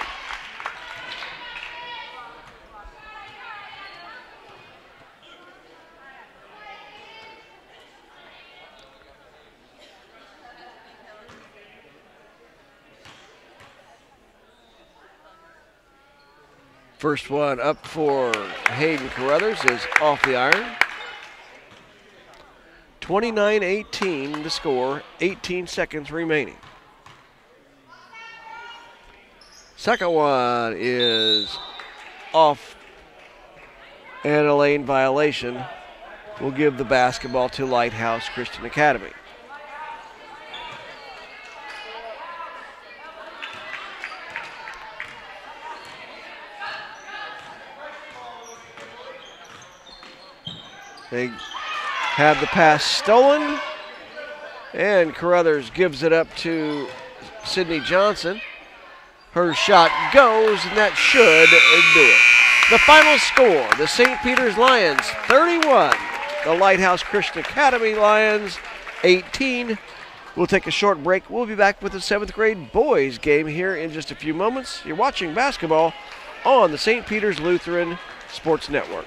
First one up for Hayden Carruthers is off the iron. 29-18 to score, 18 seconds remaining. Second one is off, and a lane violation will give the basketball to Lighthouse Christian Academy. They have the pass stolen, and Carruthers gives it up to Sydney Johnson. Her shot goes, and that should do it. The final score, the St. Peter's Lions 31, the Lighthouse Christian Academy Lions 18. We'll take a short break. We'll be back with the 7th grade boys game here in just a few moments. You're watching basketball on the St. Peter's Lutheran Sports Network.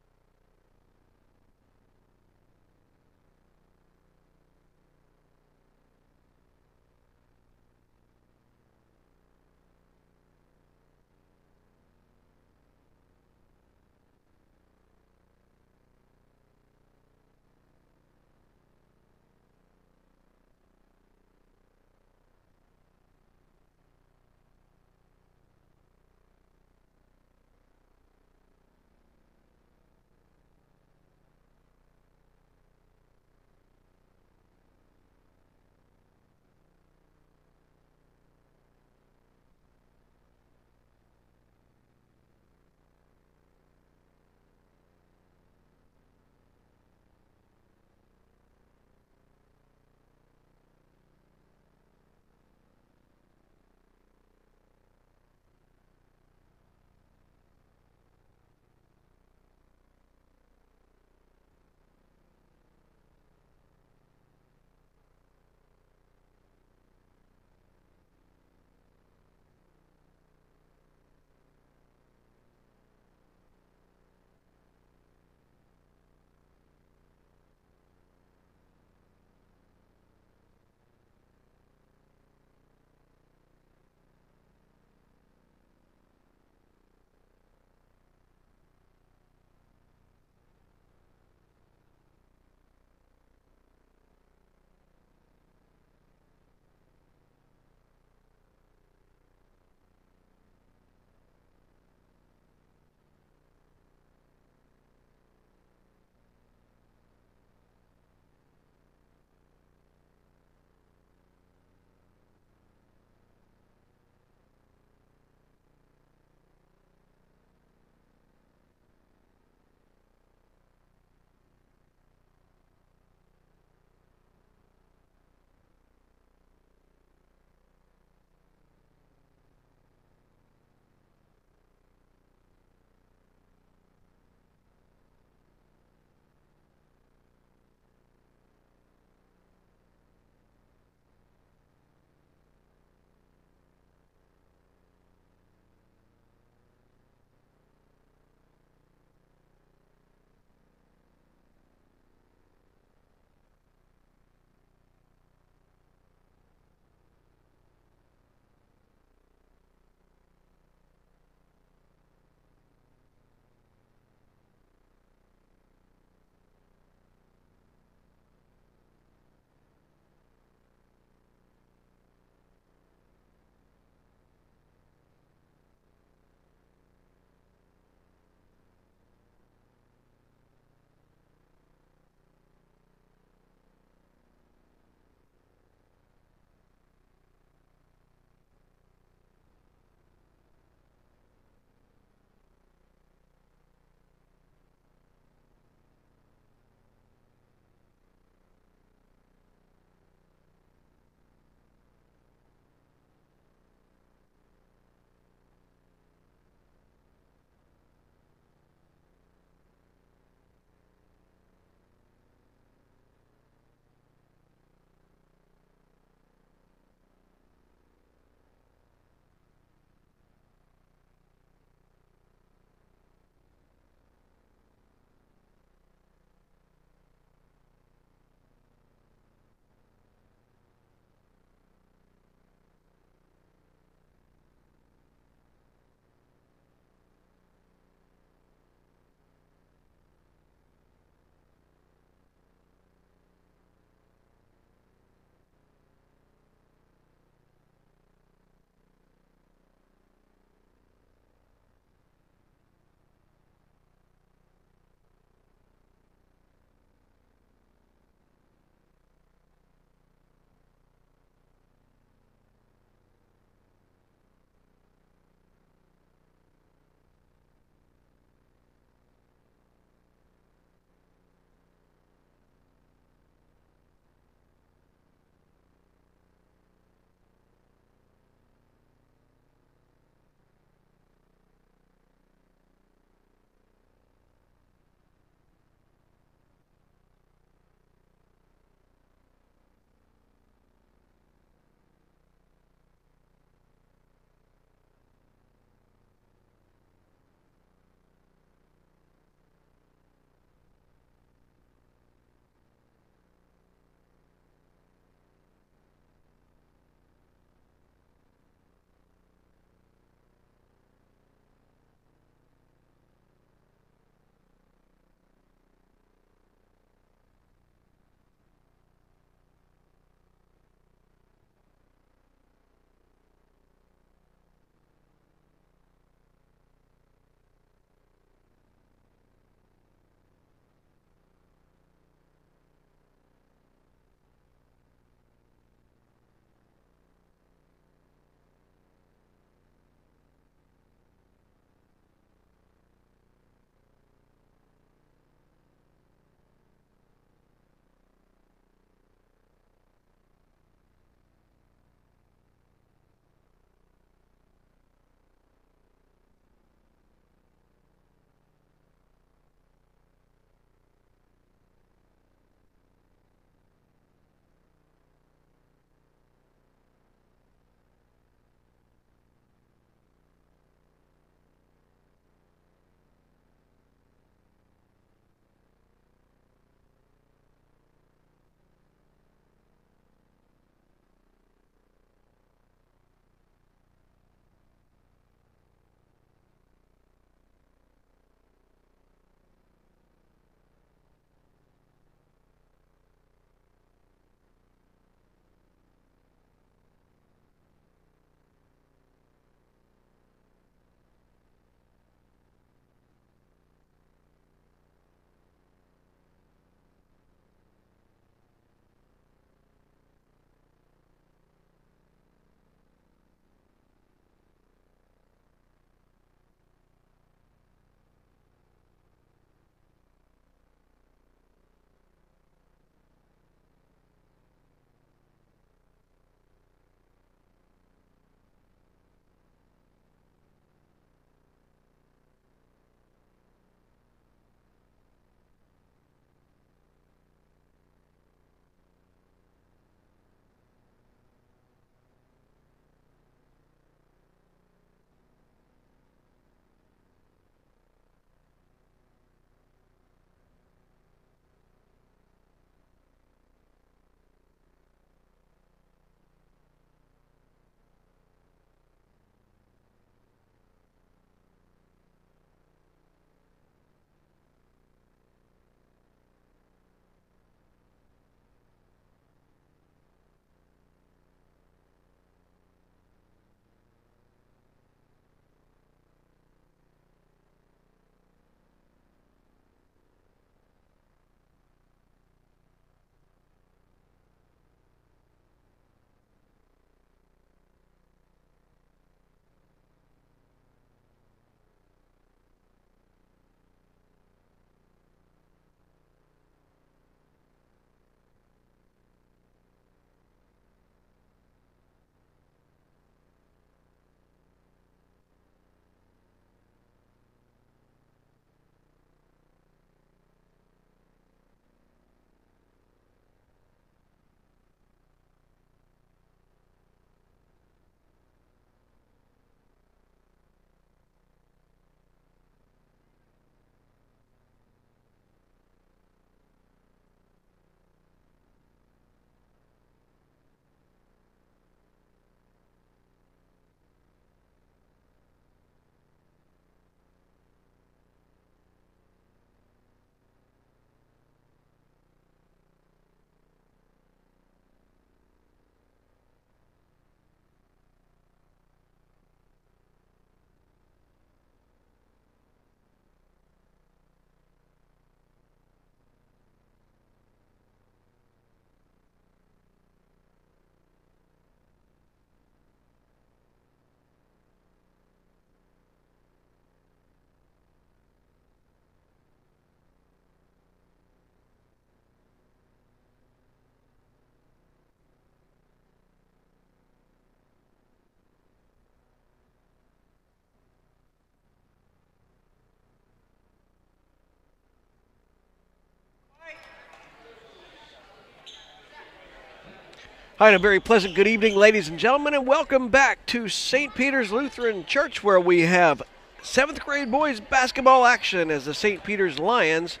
Hi, and a very pleasant good evening, ladies and gentlemen, and welcome back to St. Peter's Lutheran Church, where we have 7th grade boys basketball action as the St. Peter's Lions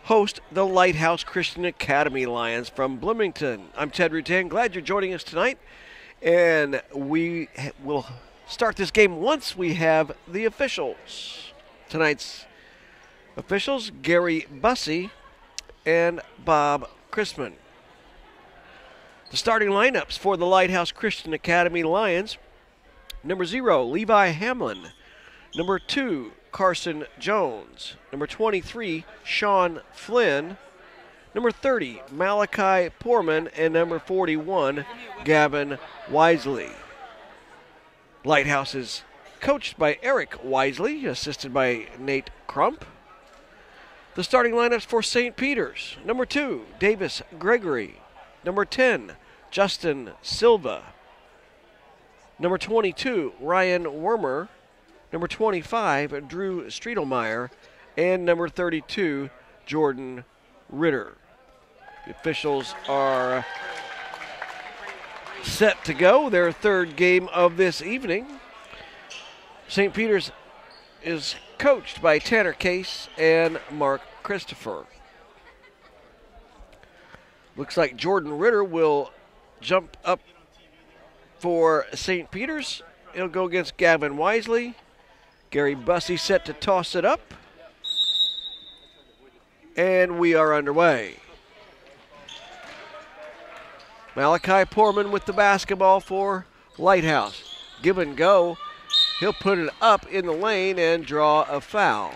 host the Lighthouse Christian Academy Lions from Bloomington. I'm Ted Rutan. Glad you're joining us tonight, and we will start this game once we have the officials. Tonight's officials, Gary Bussey and Bob Chrisman. The starting lineups for the Lighthouse Christian Academy Lions: number 0, Levi Hamlin; number 2, Carson Jones; number 23, Sean Flynn; number 30, Malachi Poorman; and number 41, Gavin Wisely. Lighthouse is coached by Eric Wisely, assisted by Nate Crump. The starting lineups for St. Peter's: number 2, Davis Gregory; number 10, Justin Silva; number 22, Ryan Wormer; number 25, Drew Striedelmeyer; and number 32, Jordan Ritter. The officials are set to go, their third game of this evening. St. Peter's is coached by Tanner Case and Mark Christopher. Looks like Jordan Ritter will jump up for St. Peter's. He'll go against Gavin Wisely. Gary Bussey set to toss it up. And we are underway. Malachi Poorman with the basketball for Lighthouse. Give and go. He'll put it up in the lane and draw a foul.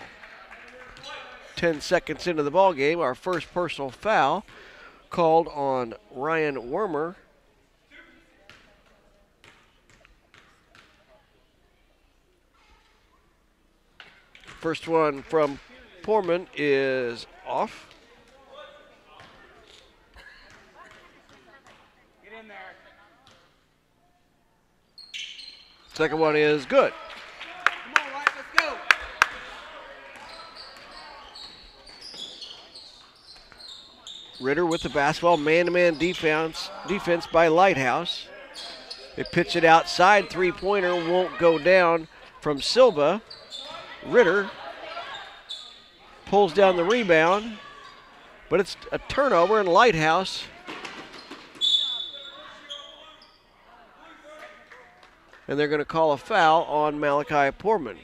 10 seconds into the ball game, our first personal foul called on Ryan Wormer. First one from Poorman is off. Get in there. Second one is good. Come on, White, let's go. Ritter with the basketball, man-to-man defense by Lighthouse. They pitch it outside, three-pointer won't go down from Silva. Ritter pulls down the rebound, but it's a turnover, and Lighthouse and they're going to call a foul on Malachi Poorman.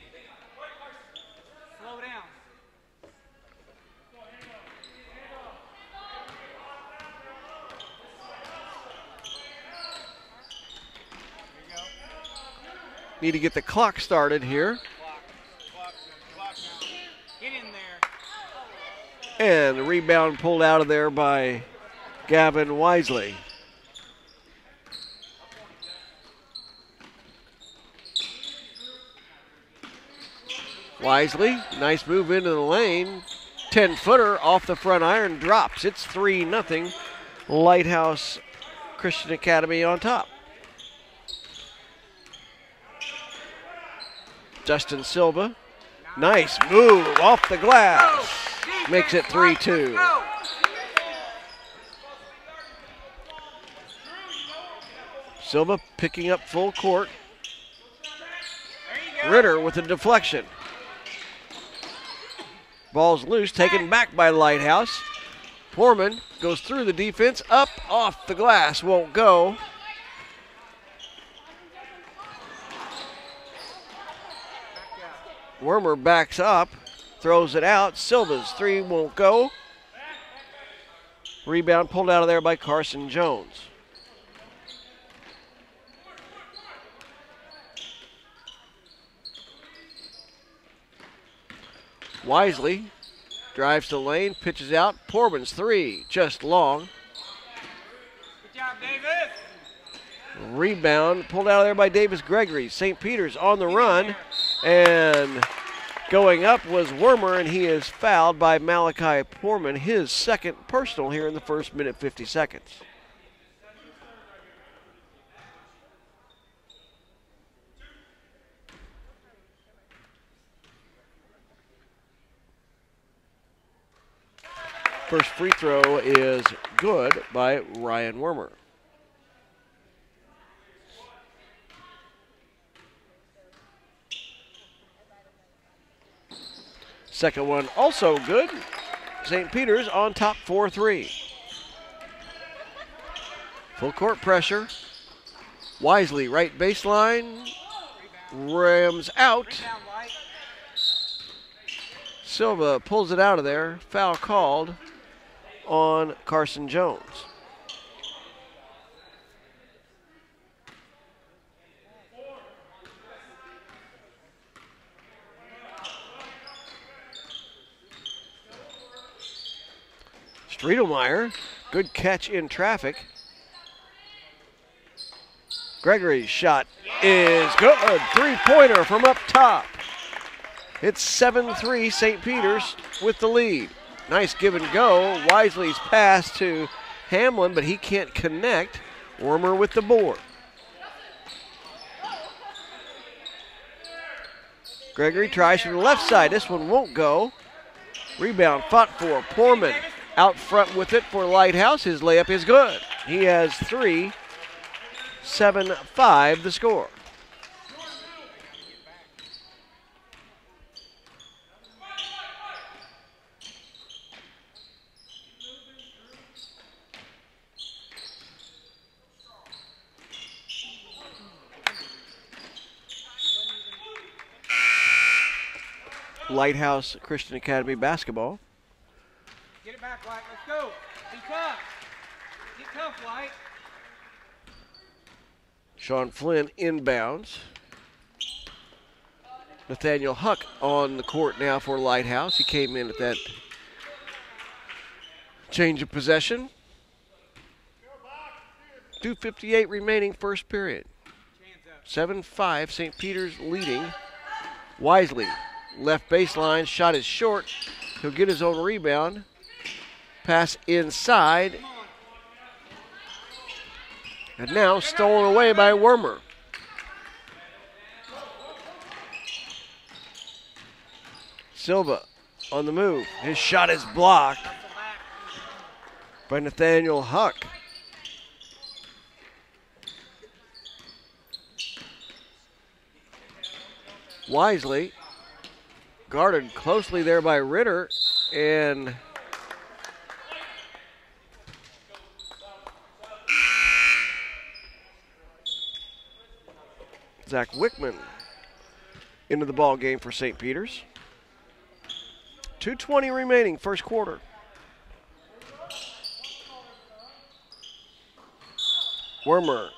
Slow down. Need to get the clock started here. Get in there. And the rebound pulled out of there by Gavin Wisely. Wisely, nice move into the lane. 10-footer off the front iron, drops. It's 3-0. Lighthouse Christian Academy on top. Justin Silva, nice move off the glass. Makes it 3-2. Silva picking up full court. Ritter with a deflection. Ball's loose, taken back by Lighthouse. Poorman goes through the defense, up off the glass, won't go. Wormer backs up, throws it out. Silva's three won't go. Rebound pulled out of there by Carson Jones. Wisely drives the lane, pitches out. Poorman's three, just long. Good job, Davis. Rebound pulled out of there by Davis Gregory. St. Peter's on the run, and going up was Wormer, and he is fouled by Malachi Poorman, his second personal here in the first minute 50 seconds. First free throw is good by Ryan Wormer. Second one also good. St. Peter's on top 4-3. Full court pressure. Wisely, right baseline. Rams out. Rebound, White. Silva pulls it out of there. Foul called on Carson Jones. Striedelmeyer, good catch in traffic. Gregory's shot is good. Three-pointer from up top. It's 7-3, St. Peter's with the lead. Nice give and go. Wisely's pass to Hamlin, but he can't connect. Wormer with the board. Gregory tries from the left side. This one won't go. Rebound fought for. Poorman out front with it for Lighthouse. His layup is good. He has 3. 7-5 the score. Lighthouse Christian Academy basketball. Get it back, White. Let's go. Be tough. Get tough, White. Sean Flynn inbounds. Nathaniel Huck on the court now for Lighthouse. He came in at that change of possession. 2:58 remaining first period. 7-5, St. Peter's leading. Wisely, left baseline, shot is short. He'll get his own rebound. Pass inside. And now stolen away by Wormer. Silva on the move. His shot is blocked by Nathaniel Huck. Wisely guarded closely there by Ritter, and Zach Wickman into the ball game for St. Peter's. 2:20 remaining first quarter. Wormer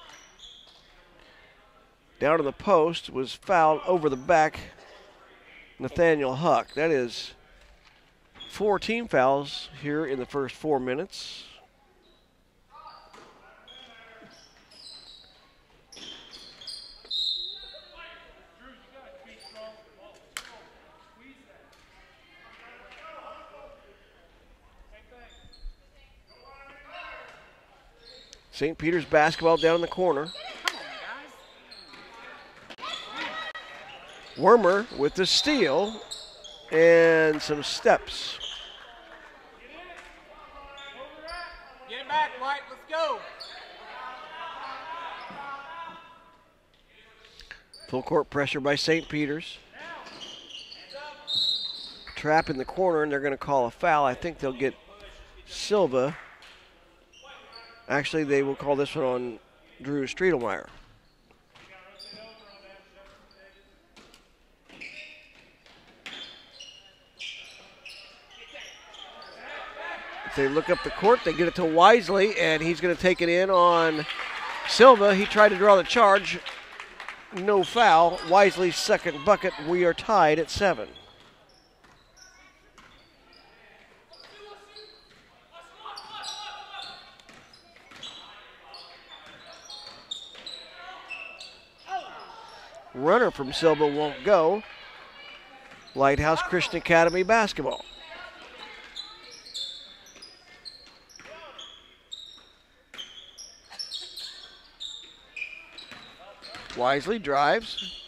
down to the post, was fouled over the back. Nathaniel Huck. That is 4 team fouls here in the first 4 minutes. St. Peter's basketball down in the corner. Wormer with the steal and some steps. Get it back, White. Let's go. Full court pressure by St. Peter's. Trap in the corner, and they're going to call a foul. I think they'll get Silva. Actually, they will call this one on Drew Striedelmeyer. If they look up the court, they get it to Wisely, and he's going to take it in on Silva. He tried to draw the charge. No foul. Wisely's second bucket. We are tied at 7. Runner from Silva won't go. Lighthouse Christian Academy basketball. Wisely drives.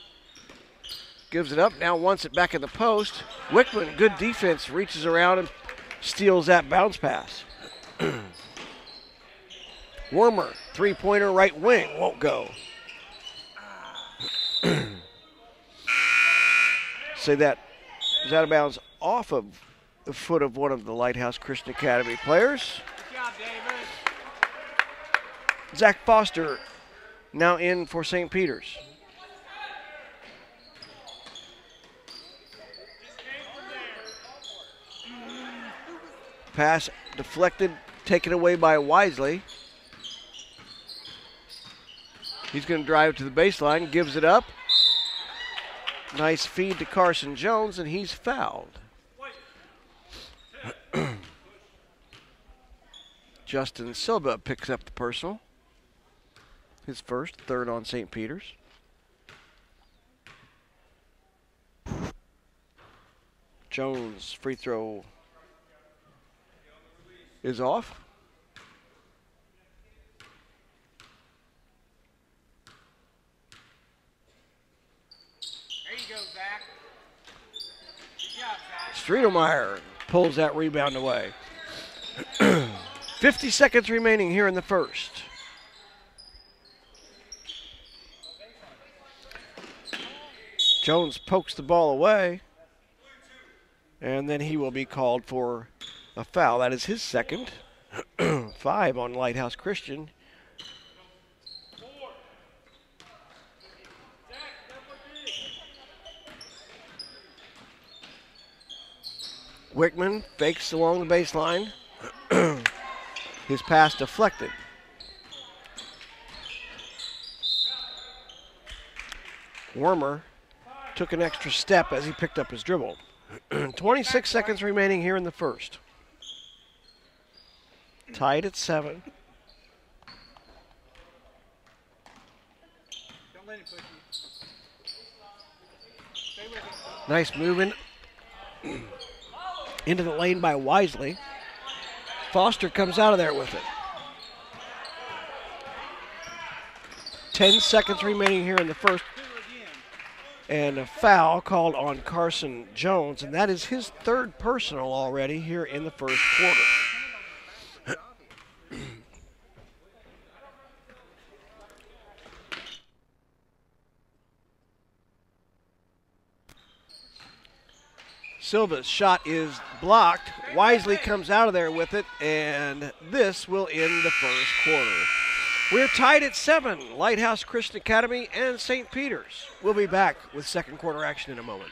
Gives it up. Now wants it back in the post. Wickman, good defense, reaches around and steals that bounce pass. Wormer, three-pointer right wing, won't go. Say that is out of bounds off of the foot of one of the Lighthouse Christian Academy players. Good job, Davis. Zach Foster now in for St. Peter's. Pass deflected, taken away by Wisely. He's going to drive to the baseline, gives it up. Nice feed to Carson Jones, and he's fouled. Justin Silva picks up the personal. His first, third on St. Peter's. Jones' free throw is off. There you go, Zach. Good job, Zach. Striedelmeyer pulls that rebound away. 50 seconds remaining here in the first. Jones pokes the ball away, and then he will be called for a foul. That is his second. 5 on Lighthouse Christian. Wickman fakes along the baseline. His pass deflected. Wormer took an extra step as he picked up his dribble. 26 seconds remaining here in the first. Tied at 7. Don't let him push you. Stay with him. Nice movement into the lane by Wisely. Foster comes out of there with it. 10 seconds remaining here in the first. And a foul called on Carson Jones, and that is his third personal already here in the first quarter. Silva's shot is blocked. Wisely comes out of there with it, and this will end the first quarter. We're tied at 7, Lighthouse Christian Academy and St. Peter's. We'll be back with second quarter action in a moment.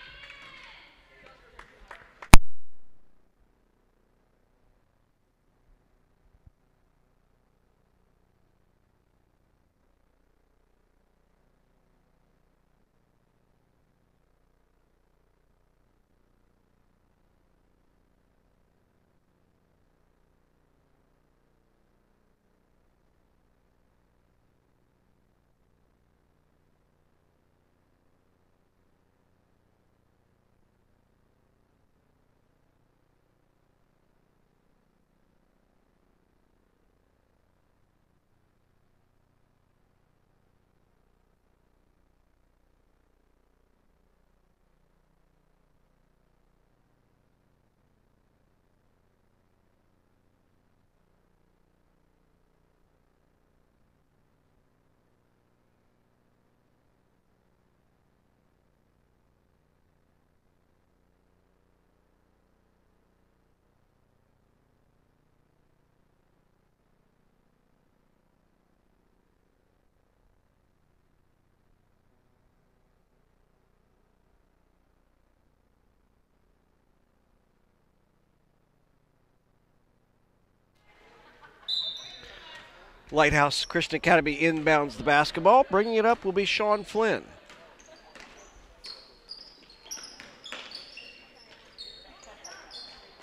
Lighthouse Christian Academy inbounds the basketball. Bringing it up will be Sean Flynn.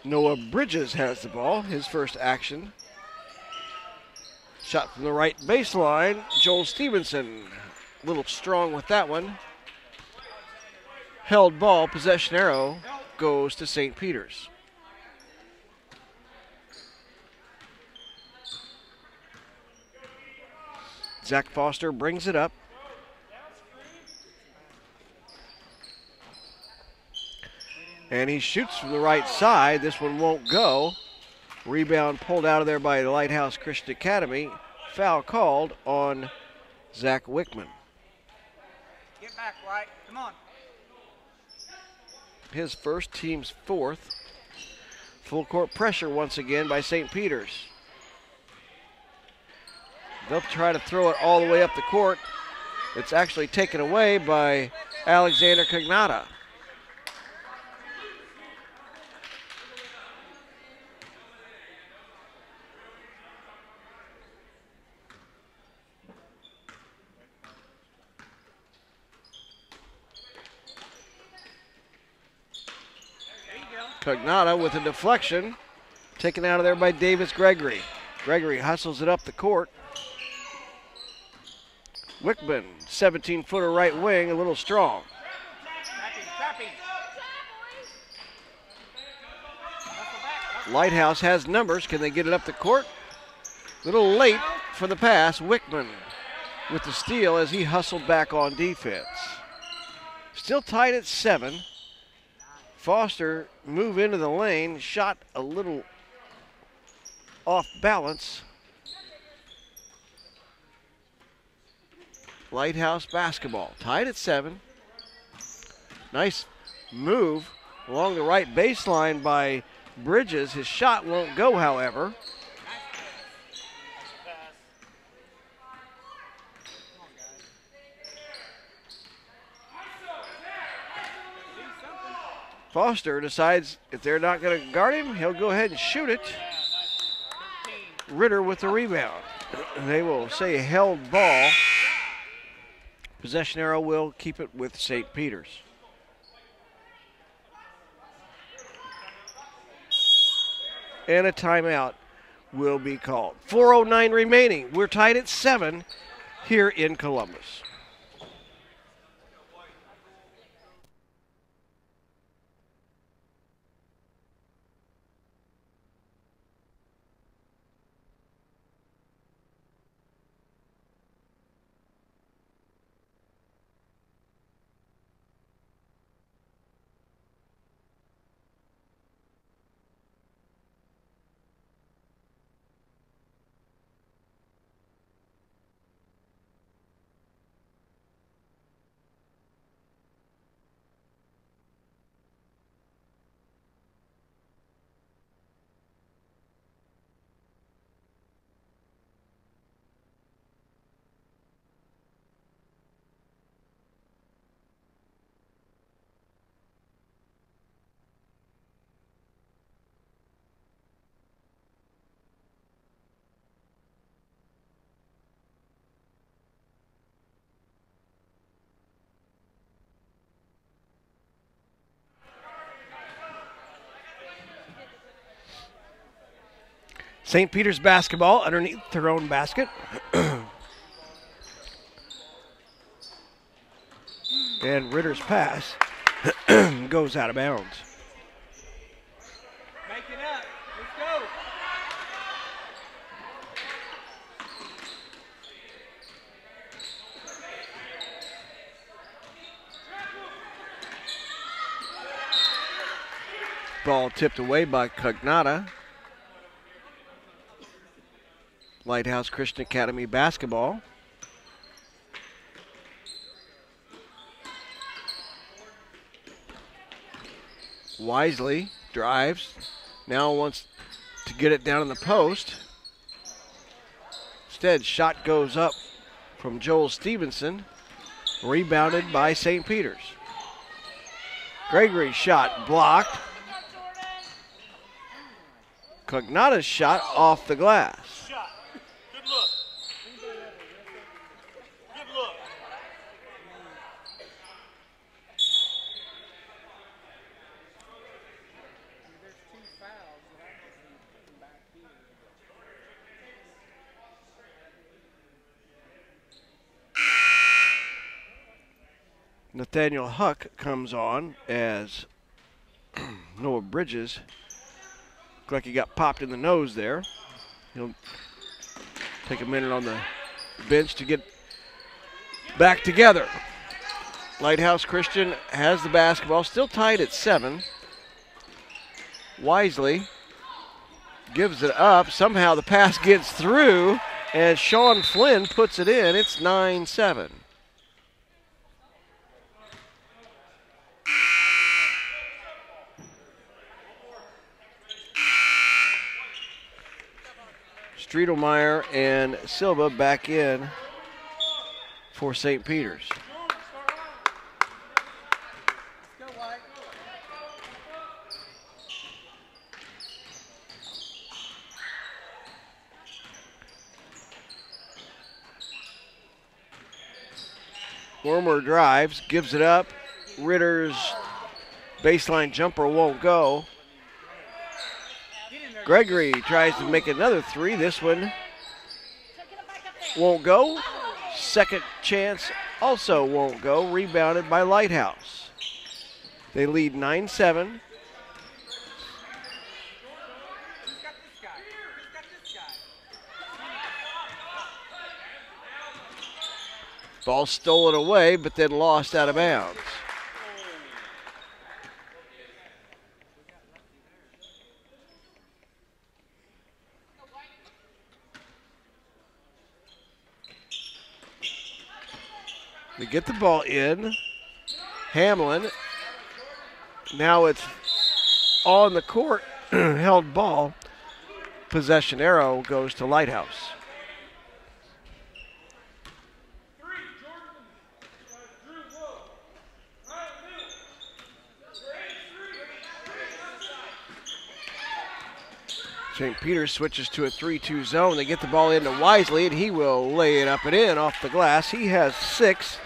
Noah Bridges has the ball, his first action. Shot from the right baseline. Joel Stevenson, a little strong with that one. Held ball, possession arrow goes to St. Peter's. Zach Foster brings it up. And he shoots from the right side. This one won't go. Rebound pulled out of there by the Lighthouse Christian Academy. Foul called on Zach Wickman. Get back, White. Come on. his first, team's fourth. Full court pressure once again by St. Peter's. They'll try to throw it all the way up the court. It's actually taken away by Alexander Cognata. Cognata with a deflection, taken out of there by Davis Gregory. Gregory hustles it up the court. Wickman, 17-footer right wing, a little strong. Lighthouse has numbers. Can they get it up the court? A little late for the pass. Wickman with the steal as he hustled back on defense. Still tied at 7. Foster move into the lane, shot a little off balance. Lighthouse basketball, tied at 7. Nice move along the right baseline by Bridges. His shot won't go, however. Foster decides if they're not going to guard him, he'll go ahead and shoot it. Ritter with the rebound. They will say held ball. Possession arrow will keep it with St. Peter's. And a timeout will be called. 4:09 remaining. We're tied at 7 here in Columbus. St. Peter's basketball underneath their own basket. And Ritter's pass goes out of bounds. Make it up. Let's go. Ball tipped away by Cognata. Lighthouse Christian Academy basketball. Wisely drives. Now wants to get it down in the post. Instead, shot goes up from Joel Stevenson. Rebounded by St. Peter's. Gregory's shot blocked. Cognata's shot off the glass. Nathaniel Huck comes on as Noah Bridges. Looked like he got popped in the nose there. He'll take a minute on the bench to get back together. Lighthouse Christian has the basketball, still tied at 7. Wisely gives it up. Somehow the pass gets through, and Sean Flynn puts it in. It's 9-7. Striedelmeyer and Silva back in for St. Peter's. Wormer drives, gives it up. Ritter's baseline jumper won't go. Gregory tries to make another three. This one won't go. Second chance also won't go. Rebounded by Lighthouse. They lead 9-7. Ball stolen away, but then lost out of bounds. They get the ball in. Hamlin. Now it's on the court. Held ball. Possession arrow goes to Lighthouse. St. Peter's switches to a 3-2 zone. They get the ball into Wisely, and he will lay it up and in off the glass. He has 6,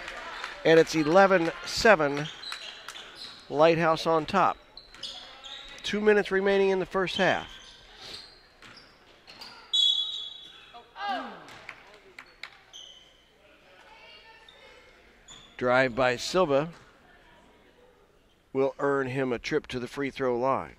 and it's 11-7. Lighthouse on top. 2 minutes remaining in the first half. Drive by Silva will earn him a trip to the free throw line.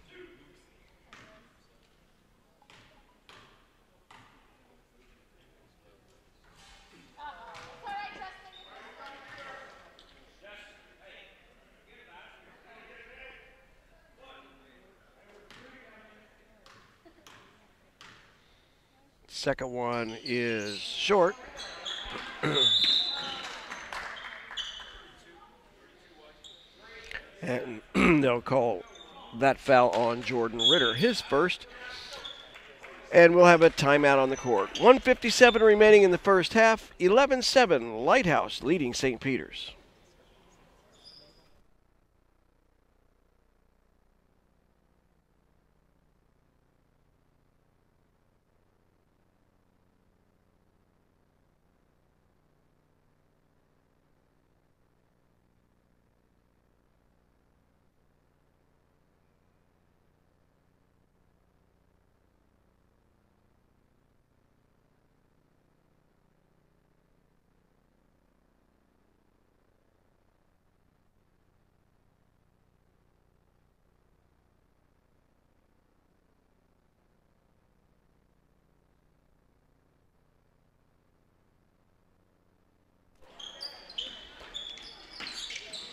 Second one is short. And they'll call that foul on Jordan Ritter, his first. And we'll have a timeout on the court. 1:57 remaining in the first half. 11-7, Lighthouse leading St. Peter's.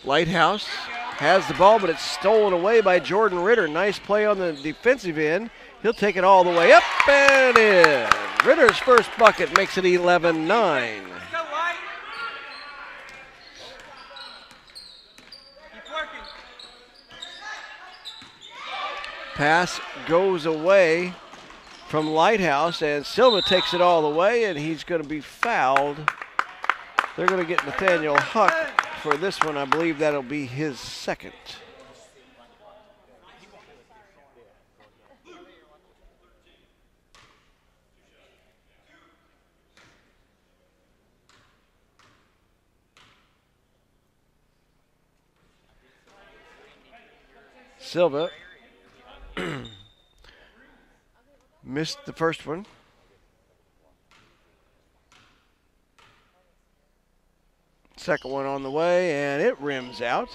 Lighthouse has the ball, but it's stolen away by Jordan Ritter. Nice play on the defensive end. He'll take it all the way up and in. Ritter's first bucket makes it 11-9. Pass goes away from Lighthouse, and Silva takes it all the way, and he's going to be fouled. They're going to get Nathaniel Huck for this one. I believe that'll be his second. Silva missed the first one. Second one on the way, and it rims out.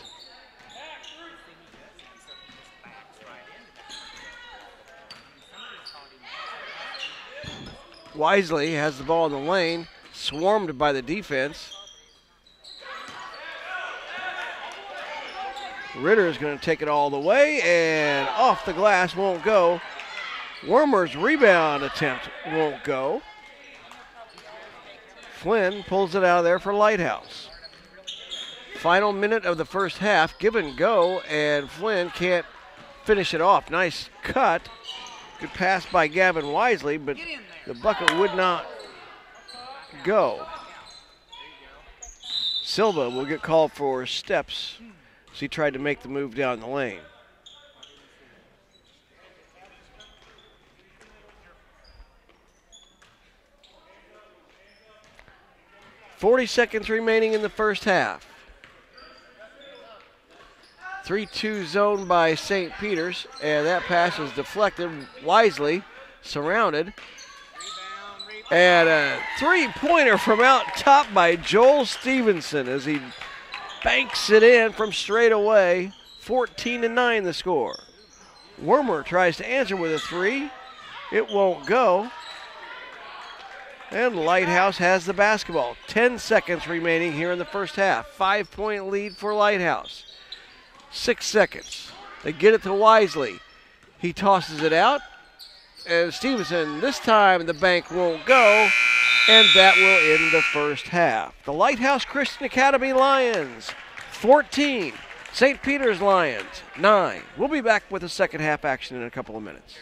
Wisely has the ball in the lane, swarmed by the defense. Ritter is going to take it all the way, and off the glass, won't go. Wormer's rebound attempt won't go. Flynn pulls it out of there for Lighthouse. Final minute of the first half, give and go, and Flynn can't finish it off. Nice cut, Good pass by Gavin Wisely, but the bucket would not go. Silva will get called for steps as he tried to make the move down the lane. .40 remaining in the first half. 3-2 zone by St. Peter's, and that pass is deflected. Wisely surrounded. And a three-pointer from out top by Joel Stevenson as he banks it in from straight away. 14-9 the score. Wormer tries to answer with a three. It won't go. And Lighthouse has the basketball. 10 seconds remaining here in the first half. 5-point lead for Lighthouse. 6 seconds. They get it to Wisely. He tosses it out. And Stevenson, this time the bank won't go. And that will end the first half. The Lighthouse Christian Academy Lions, 14. St. Peter's Lions, 9. We'll be back with the second half action in a couple of minutes.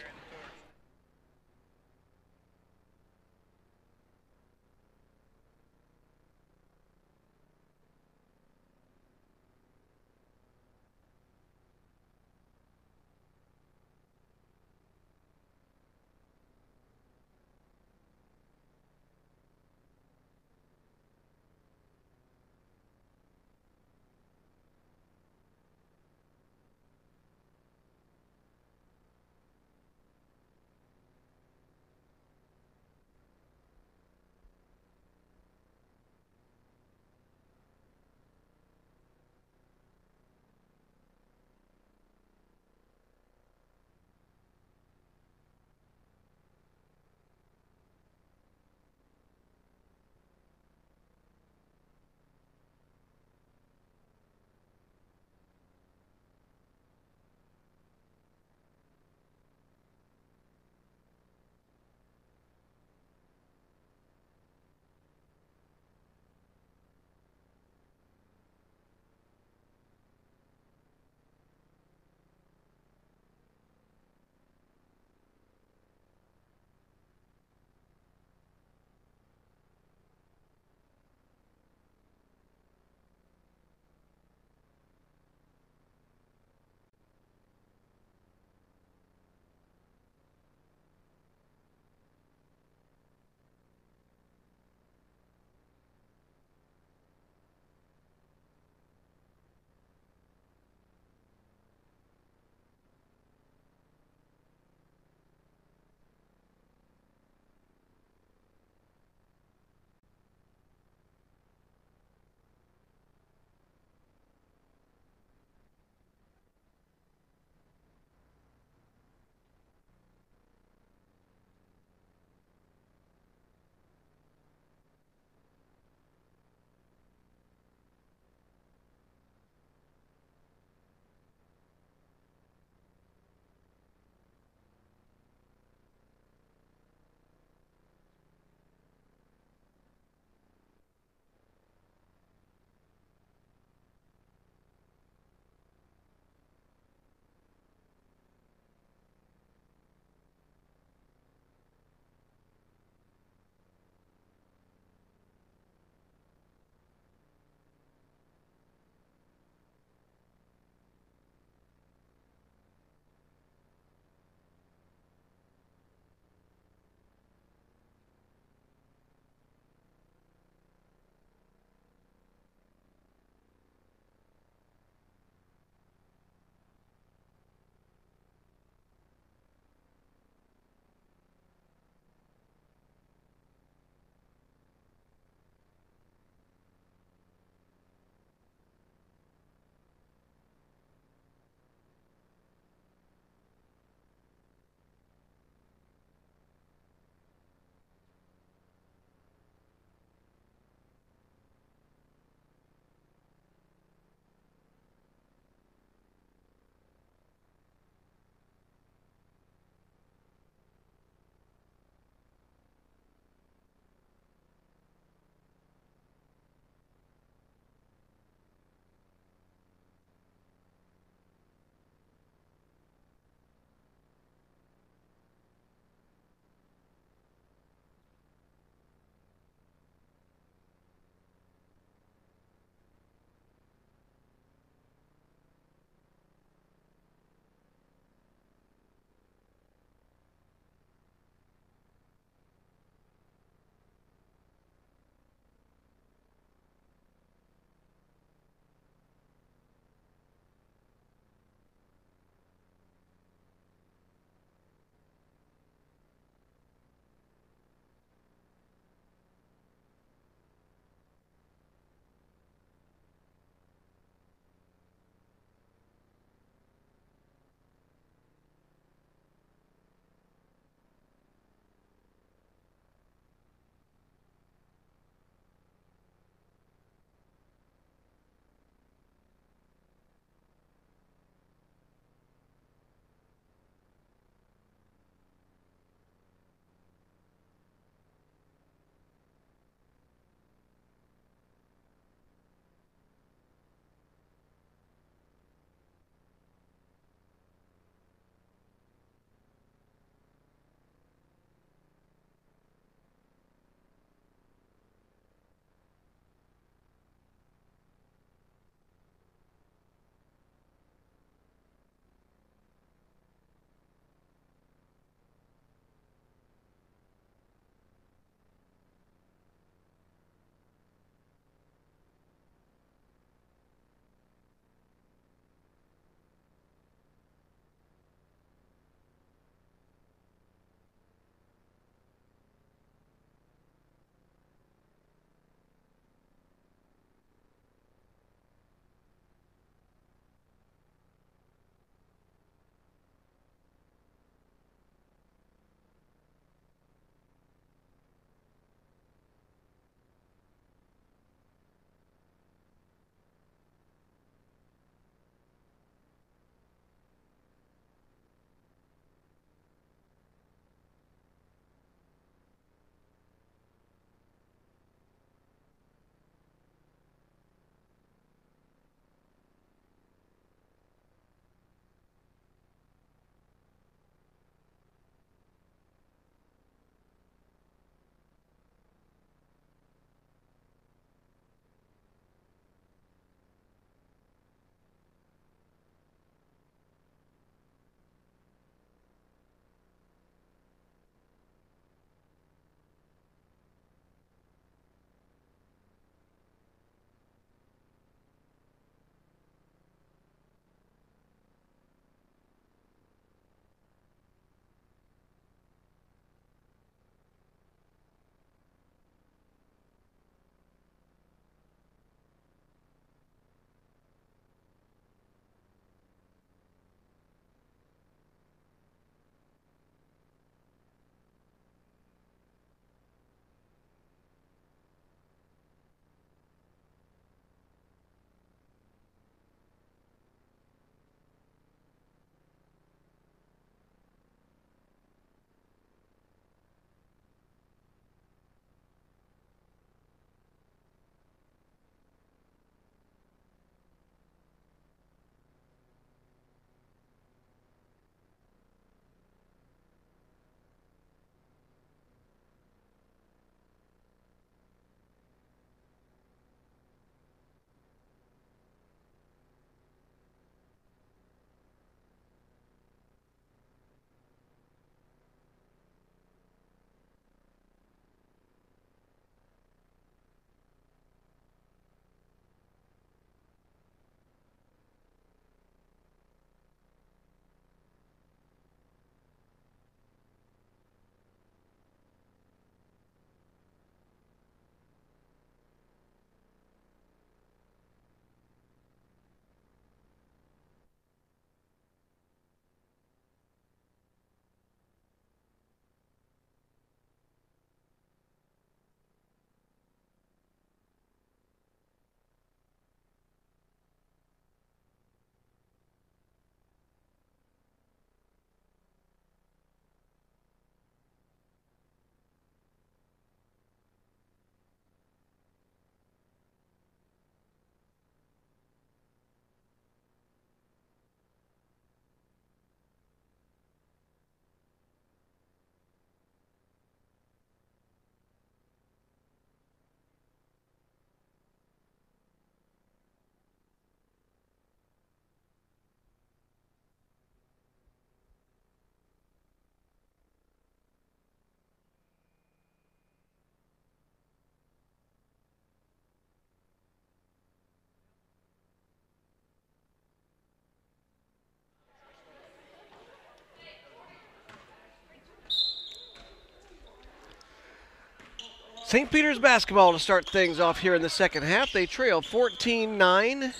St. Peter's basketball to start things off here in the second half. They trail 14-9.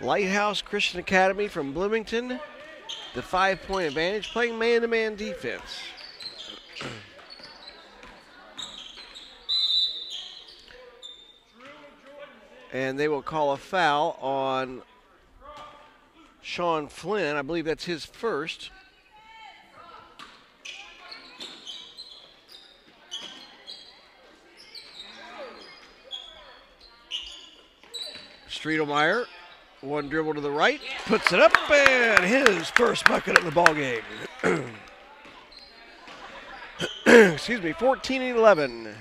Lighthouse Christian Academy from Bloomington, the 5-point advantage, playing man-to-man defense. And they will call a foul on Sean Flynn. I believe that's his first. Striedelmeyer, one dribble to the right, puts it up, and his first bucket of the ball game. Excuse me, 14-11.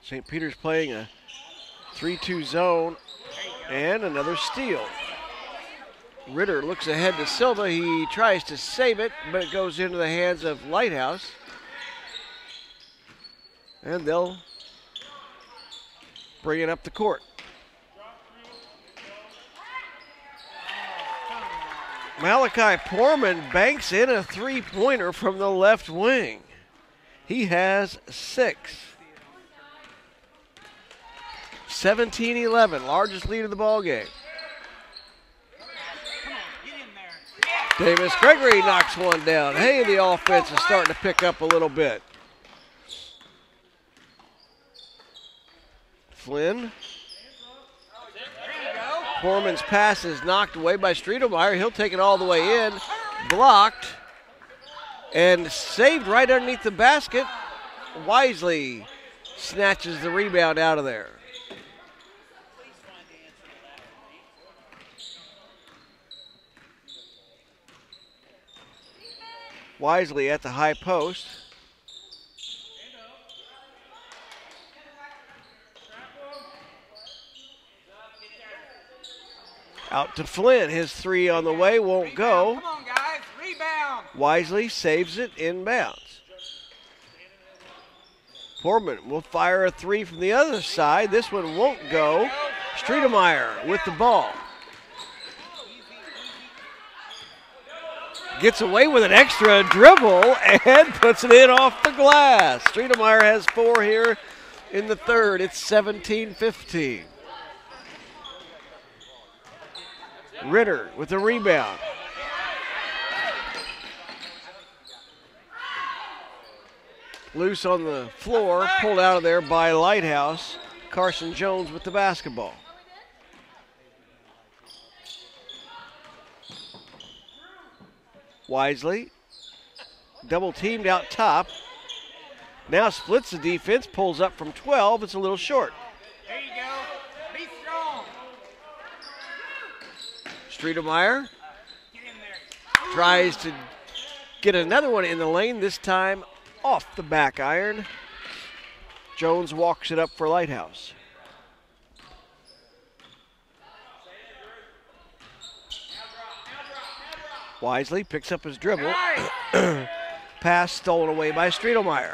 St. Peter's playing a 3-2 zone and another steal. Ritter looks ahead to Silva. He tries to save it, but it goes into the hands of Lighthouse. And they'll bring it up the court. Malachi Porman banks in a three-pointer from the left wing. He has 6. 17-11, largest lead of the ball game. Davis Gregory knocks one down. Hey, the offense is starting to pick up a little bit. Flynn. Foreman's pass is knocked away by Striedelmeyer. He'll take it all the way in. Blocked and saved right underneath the basket. Wisely snatches the rebound out of there. Wisely at the high post. Out to Flynn. His three on the way won't go. Come on, guys. Rebound. Wisely saves it inbounds. Foreman will fire a three from the other side. This one won't go. Striedelmeyer with the ball. Gets away with an extra dribble and puts it in off the glass. Striedelmeyer has 4 here in the third. It's 17-15. Ritter with the rebound. Loose on the floor, pulled out of there by Lighthouse. Carson Jones with the basketball. Wisely, double teamed out top. Now splits the defense, pulls up from 12. It's a little short. There you go. Be strong. Striedelmeyer Get in there. tries to get another one in the lane, this time off the back iron. Jones walks it up for Lighthouse. Wisely picks up his dribble. Pass stolen away by Striedelmeyer.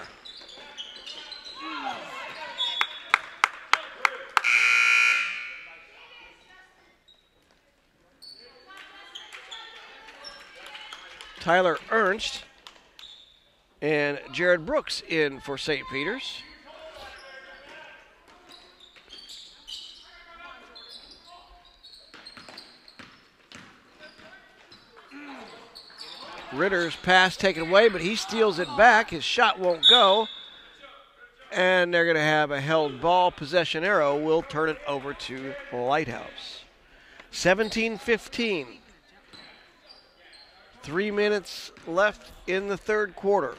Tyler Ernst and Jared Brooks in for St. Peter's. Ritter's pass taken away, but he steals it back. His shot won't go. And they're going to have a held ball. Possession arrow will turn it over to Lighthouse. 17-15. 3 minutes left in the third quarter.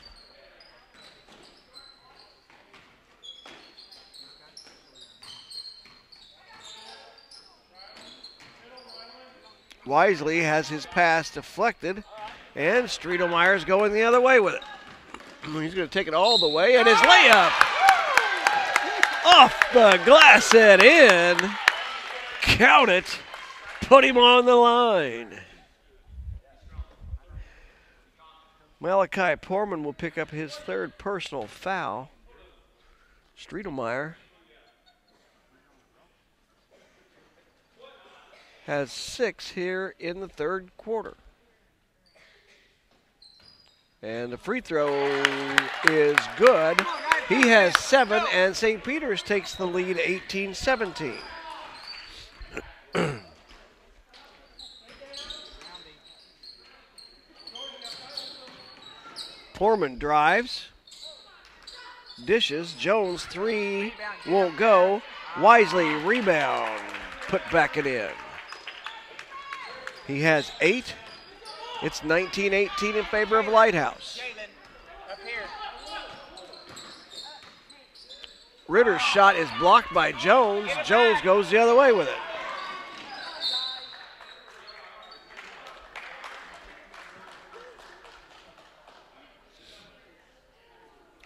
Wisely has his pass deflected, and Striedelmeyer's going the other way with it. He's going to take it all the way, and his layup off the glass and in. Count it. Put him on the line. Malachi Porman will pick up his third personal foul. Striedelmeyer has 6 here in the third quarter. And the free throw is good. He has 7, and St. Peter's takes the lead 18-17. Poorman drives, dishes. Jones 3 won't go. Wisely rebound, put back it in. He has 8. It's 19-18 in favor of Lighthouse. Ritter's shot is blocked by Jones. Jones goes the other way with it.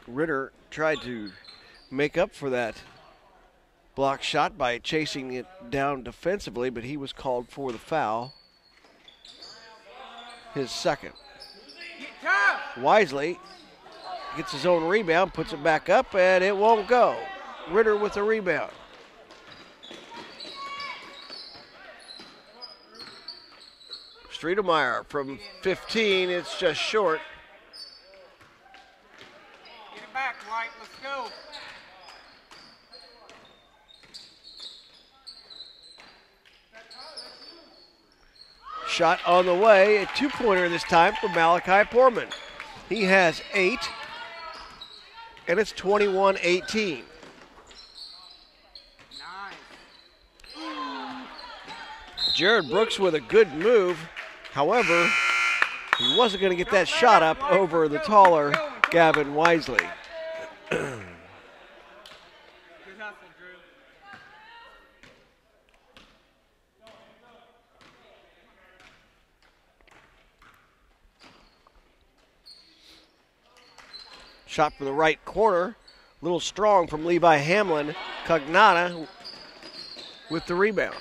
Ritter tried to make up for that block shot by chasing it down defensively, but he was called for the foul. His second. Wisely gets his own rebound, puts it back up, and it won't go. Ritter with the rebound. Streetemeyer from 15, it's just short. Get it back, White, let's go. Shot on the way, a 2-pointer this time for Malachi Poorman. He has 8, and it's 21-18. Jared Brooks with a good move. However, he wasn't going to get that shot up over the taller Gavin Wisely. Good hustle, Drew. Shot from the right corner. A little strong from Levi Hamlin. Cognata with the rebound.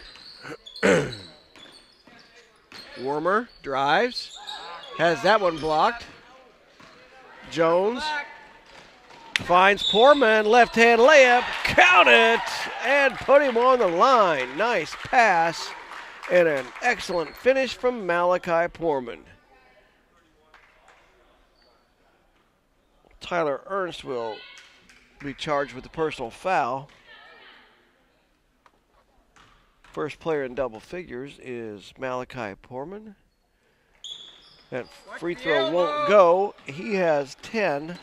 Warmer drives. Has that one blocked. Jones finds Poorman. Left-hand layup. Count it. And put him on the line. Nice pass. And an excellent finish from Malachi Poorman. Tyler Ernst will be charged with the personal foul. First player in double figures is Malachi Poorman. That free throw won't go. He has 10.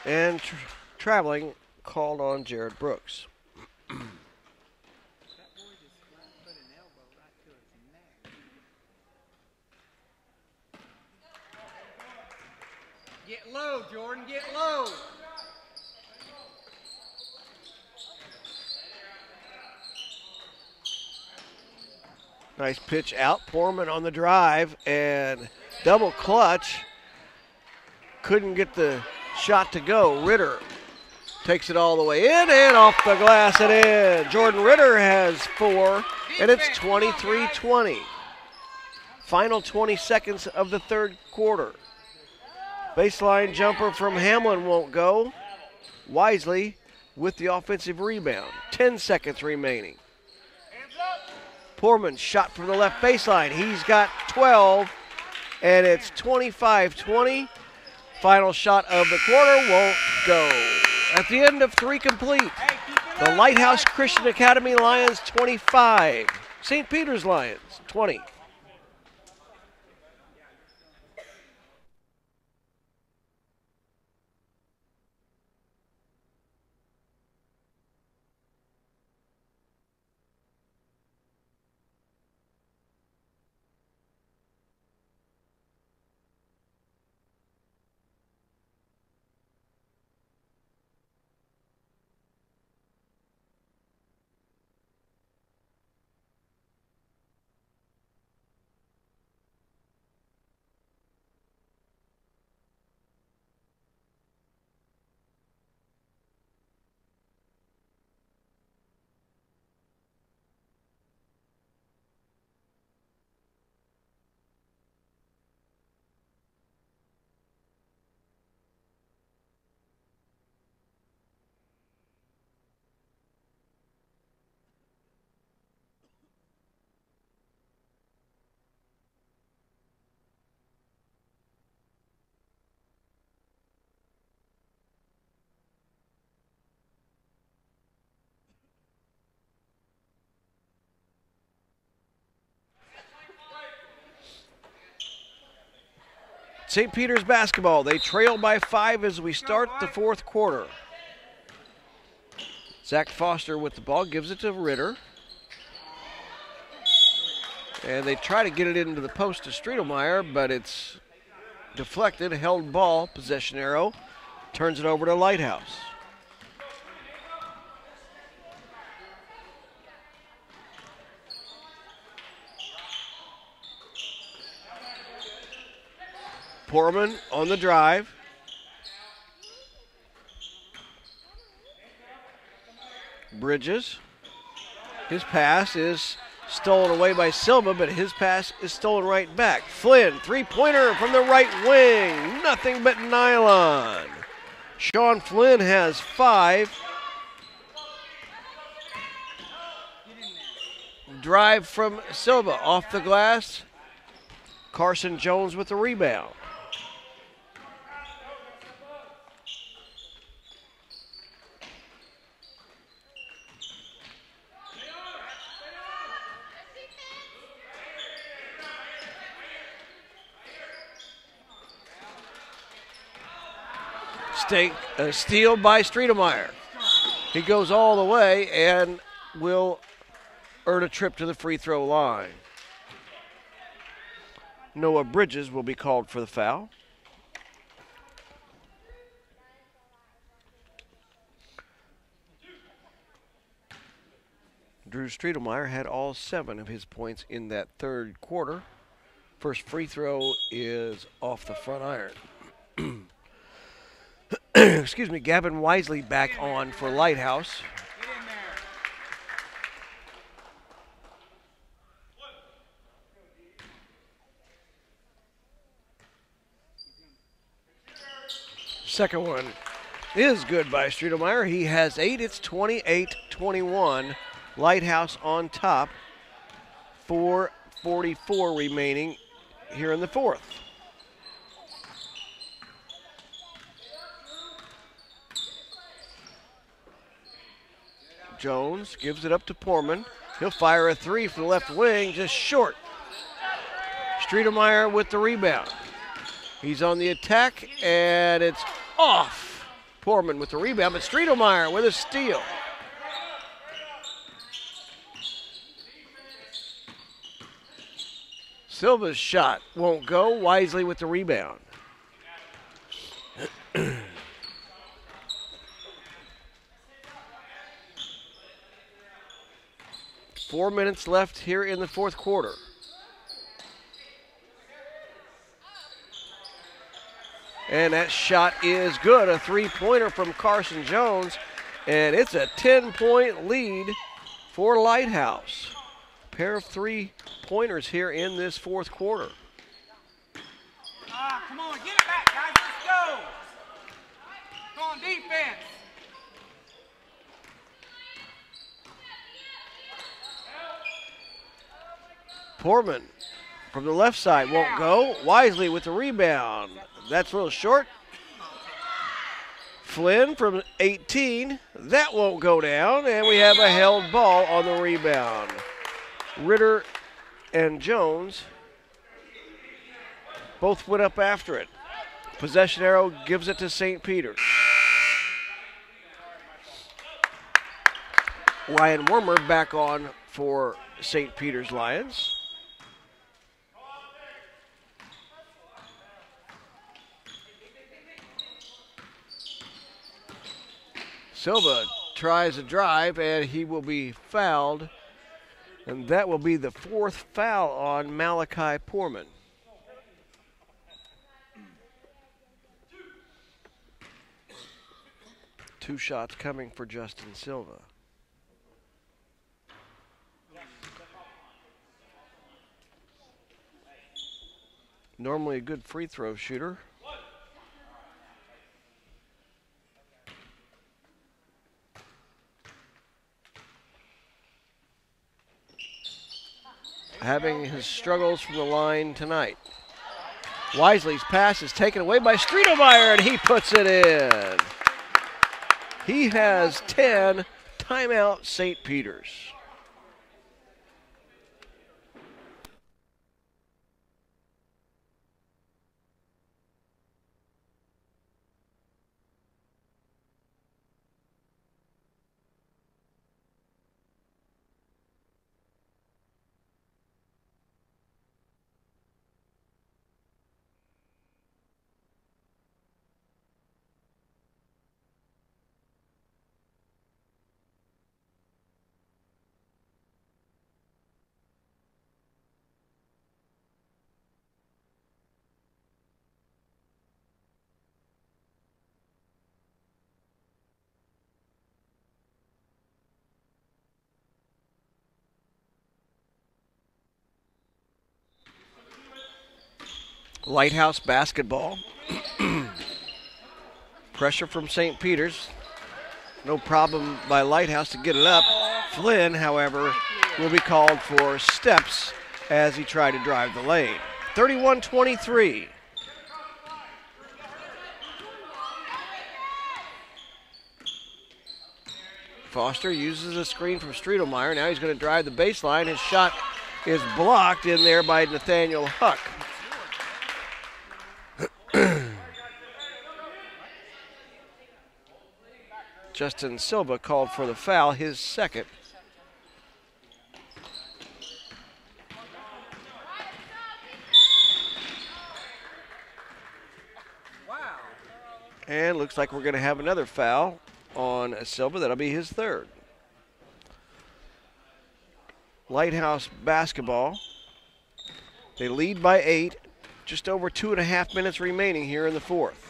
And traveling, called on Jared Brooks. Get low, Jordan, get low. Nice pitch out. Poorman on the drive and double clutch. Couldn't get the shot to go. Ritter takes it all the way in and off the glass and in. Jordan Ritter has 4, and it's 23-20. Final 20 seconds of the third quarter. Baseline jumper from Hamlin won't go. Wisely with the offensive rebound. 10 seconds remaining. Poorman shot from the left baseline. He's got 12, and it's 25-20. Final shot of the quarter won't go. At the end of 3 complete, the Lighthouse Christian Academy Lions 25, St. Peter's Lions 20. St. Peter's basketball. They trail by 5 as we start the fourth quarter. Zach Foster with the ball, gives it to Ritter. And they try to get it into the post to Striedelmeyer, but it's deflected, held ball, possession arrow. Turns it over to Lighthouse. Poorman on the drive. Bridges. His pass is stolen away by Silva, but his pass is stolen right back. Flynn, three-pointer from the right wing. Nothing but nylon. Sean Flynn has 5. Drive from Silva off the glass. Carson Jones with the rebound. Steal by Striedelmeyer. He goes all the way and will earn a trip to the free throw line. Noah Bridges will be called for the foul. Drew Striedelmeyer had all 7 of his points in that third quarter. First free throw is off the front iron. Excuse me, Gavin Wisely back on for Lighthouse. Second one is good by Striedelmeyer. He has 8. It's 28-21. Lighthouse on top. 4:44 remaining here in the fourth. Jones gives it up to Poorman. He'll fire a 3 from the left wing, just short. Striedelmeyer with the rebound. He's on the attack, and it's off. Poorman with the rebound, but Striedelmeyer with a steal. Silva's shot won't go. Wisely with the rebound. 4 minutes left here in the fourth quarter. And that shot is good. A three-pointer from Carson Jones. And it's a 10-point lead for Lighthouse. Pair of three-pointers here in this fourth quarter. Come on, get it back, guys. Let's go. Come on, defense. Poorman from the left side won't go. Wisely with the rebound. That's a little short. Flynn from 18. That won't go down, and we have a held ball on the rebound. Ritter and Jones both went up after it. Possession arrow gives it to St. Peter's. Ryan Wormer back on for St. Peter's Lions. Silva tries a drive, and he will be fouled. And that will be the fourth foul on Malachi Poorman. Two shots coming for Justin Silva. Normally a good free throw shooter. Having his struggles from the line tonight. Wisely's pass is taken away by Striedelmeyer, and he puts it in. He has 10. Timeout, St. Peter's. Lighthouse basketball. Pressure from St. Peter's. No problem by Lighthouse to get it up. Flynn, however, will be called for steps as he tried to drive the lane. 31-23. Foster uses a screen from Striedelmeyer. Now he's going to drive the baseline. His shot is blocked in there by Nathaniel Huck. Justin Silva called for the foul, his second. Wow. And looks like we're going to have another foul on Silva. That'll be his third. Lighthouse basketball. They lead by 8. Just over 2.5 minutes remaining here in the fourth.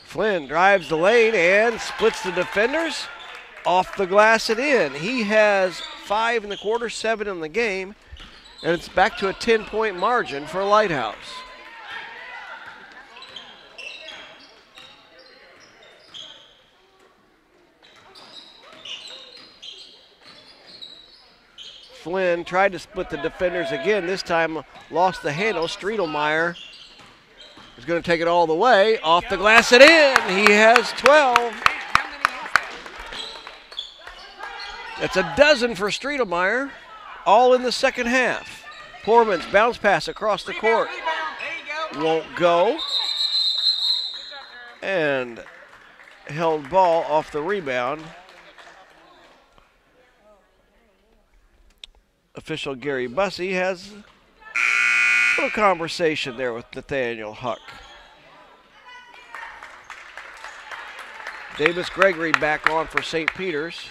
Flynn drives the lane and splits the defenders. Off the glass and in. He has 5 in the quarter, 7 in the game, and it's back to a 10-point margin for Lighthouse. Flynn tried to split the defenders again. This time lost the handle. Striedelmeyer is going to take it all the way. Off the glass and in. He has 12. That's a dozen for Striedelmeyer, all in the second half. Poorman's bounce pass across the court. Won't go. And held ball off the rebound. Official Gary Bussey has a little conversation there with Nathaniel Huck. Davis Gregory back on for St. Peter's.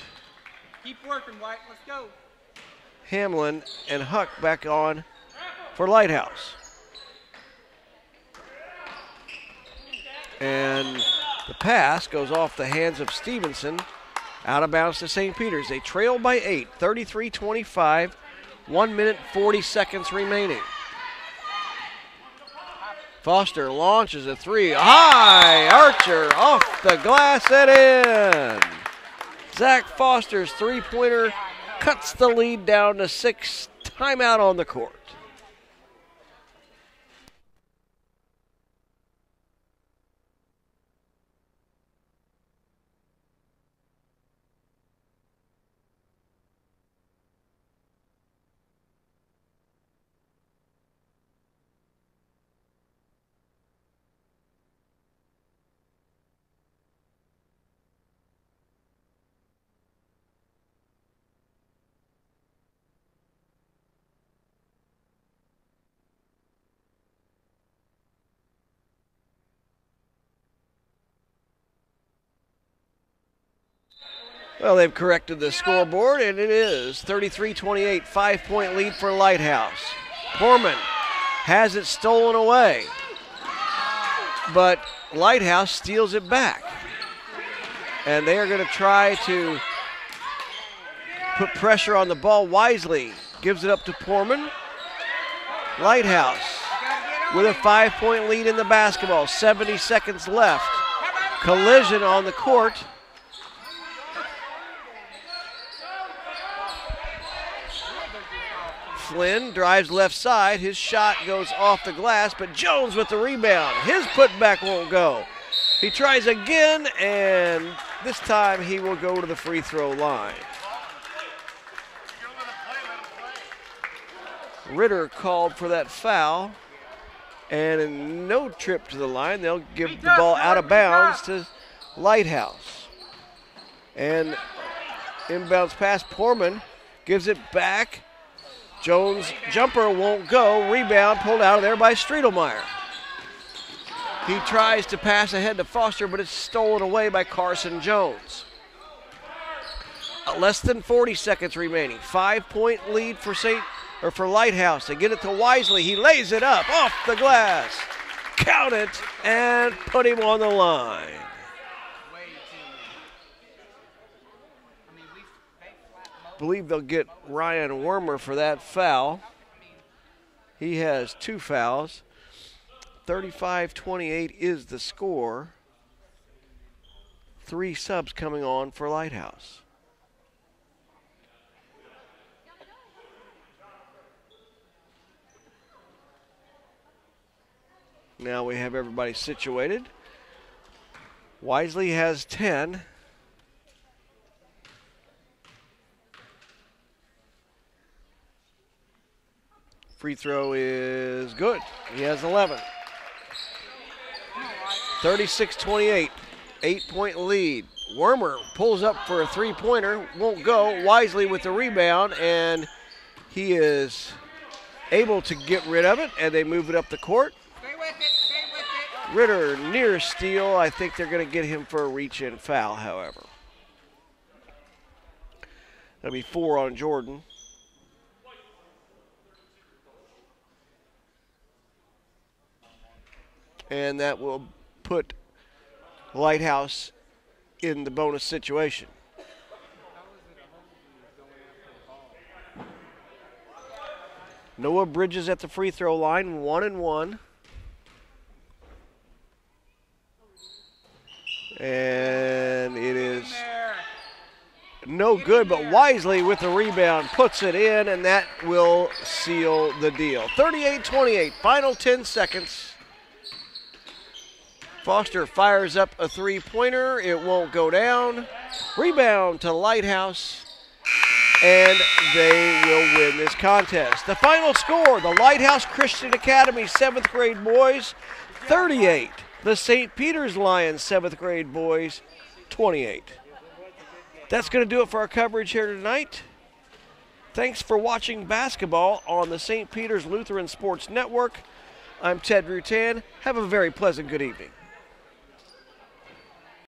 Keep working, White. Let's go. Hamlin and Huck back on for Lighthouse. And the pass goes off the hands of Stevenson. Out of bounds to St. Peter's. They trail by 8, 33-25. 1 minute, 40 seconds remaining. Foster launches a three. High! Archer off the glass and in. Zach Foster's three-pointer cuts the lead down to 6. Timeout on the court. Well, they've corrected the scoreboard, and it is 33-28, 5-point lead for Lighthouse. Poorman has it stolen away, but Lighthouse steals it back. And they are going to try to put pressure on the ball. Wisely gives it up to Poorman. Lighthouse with a 5-point lead in the basketball. 70 seconds left. Collision on the court. Flynn drives left side. His shot goes off the glass, but Jones with the rebound. His putback won't go. He tries again, and this time he will go to the free throw line. Ritter called for that foul, and no trip to the line. They'll give the ball out of bounds to Lighthouse. And inbounds pass, Poorman gives it back. Jones' jumper won't go. Rebound pulled out of there by Striedelmeyer. He tries to pass ahead to Foster, but it's stolen away by Carson Jones. Less than 40 seconds remaining. 5-point lead for Lighthouse. They get it to Wisely. He lays it up off the glass. Count it and put him on the line. Believe they'll get Ryan Wormer for that foul. He has 2 fouls. 35-28 is the score. 3 subs coming on for Lighthouse. Now we have everybody situated. Wisely has 10. Free throw is good. He has 11. 36-28, 8-point lead. Wormer pulls up for a three-pointer, won't go. Wisely with the rebound, and he is able to get rid of it, and they move it up the court. Stay with it. Stay with it. Ritter near steal. I think they're going to get him for a reach-in foul, however. That'll be 4 on Jordan. And that will put Lighthouse in the bonus situation. Noah Bridges at the free throw line, 1-1. And it is no good, but Wisely with the rebound puts it in, and that will seal the deal. 38-28, final 10 seconds. Foster fires up a three-pointer. It won't go down. Rebound to Lighthouse, and they will win this contest. The final score, the Lighthouse Christian Academy 7th grade boys, 38. The St. Peter's Lions 7th grade boys, 28. That's going to do it for our coverage here tonight. Thanks for watching basketball on the St. Peter's Lutheran Sports Network. I'm Ted Rutan. Have a very pleasant good evening.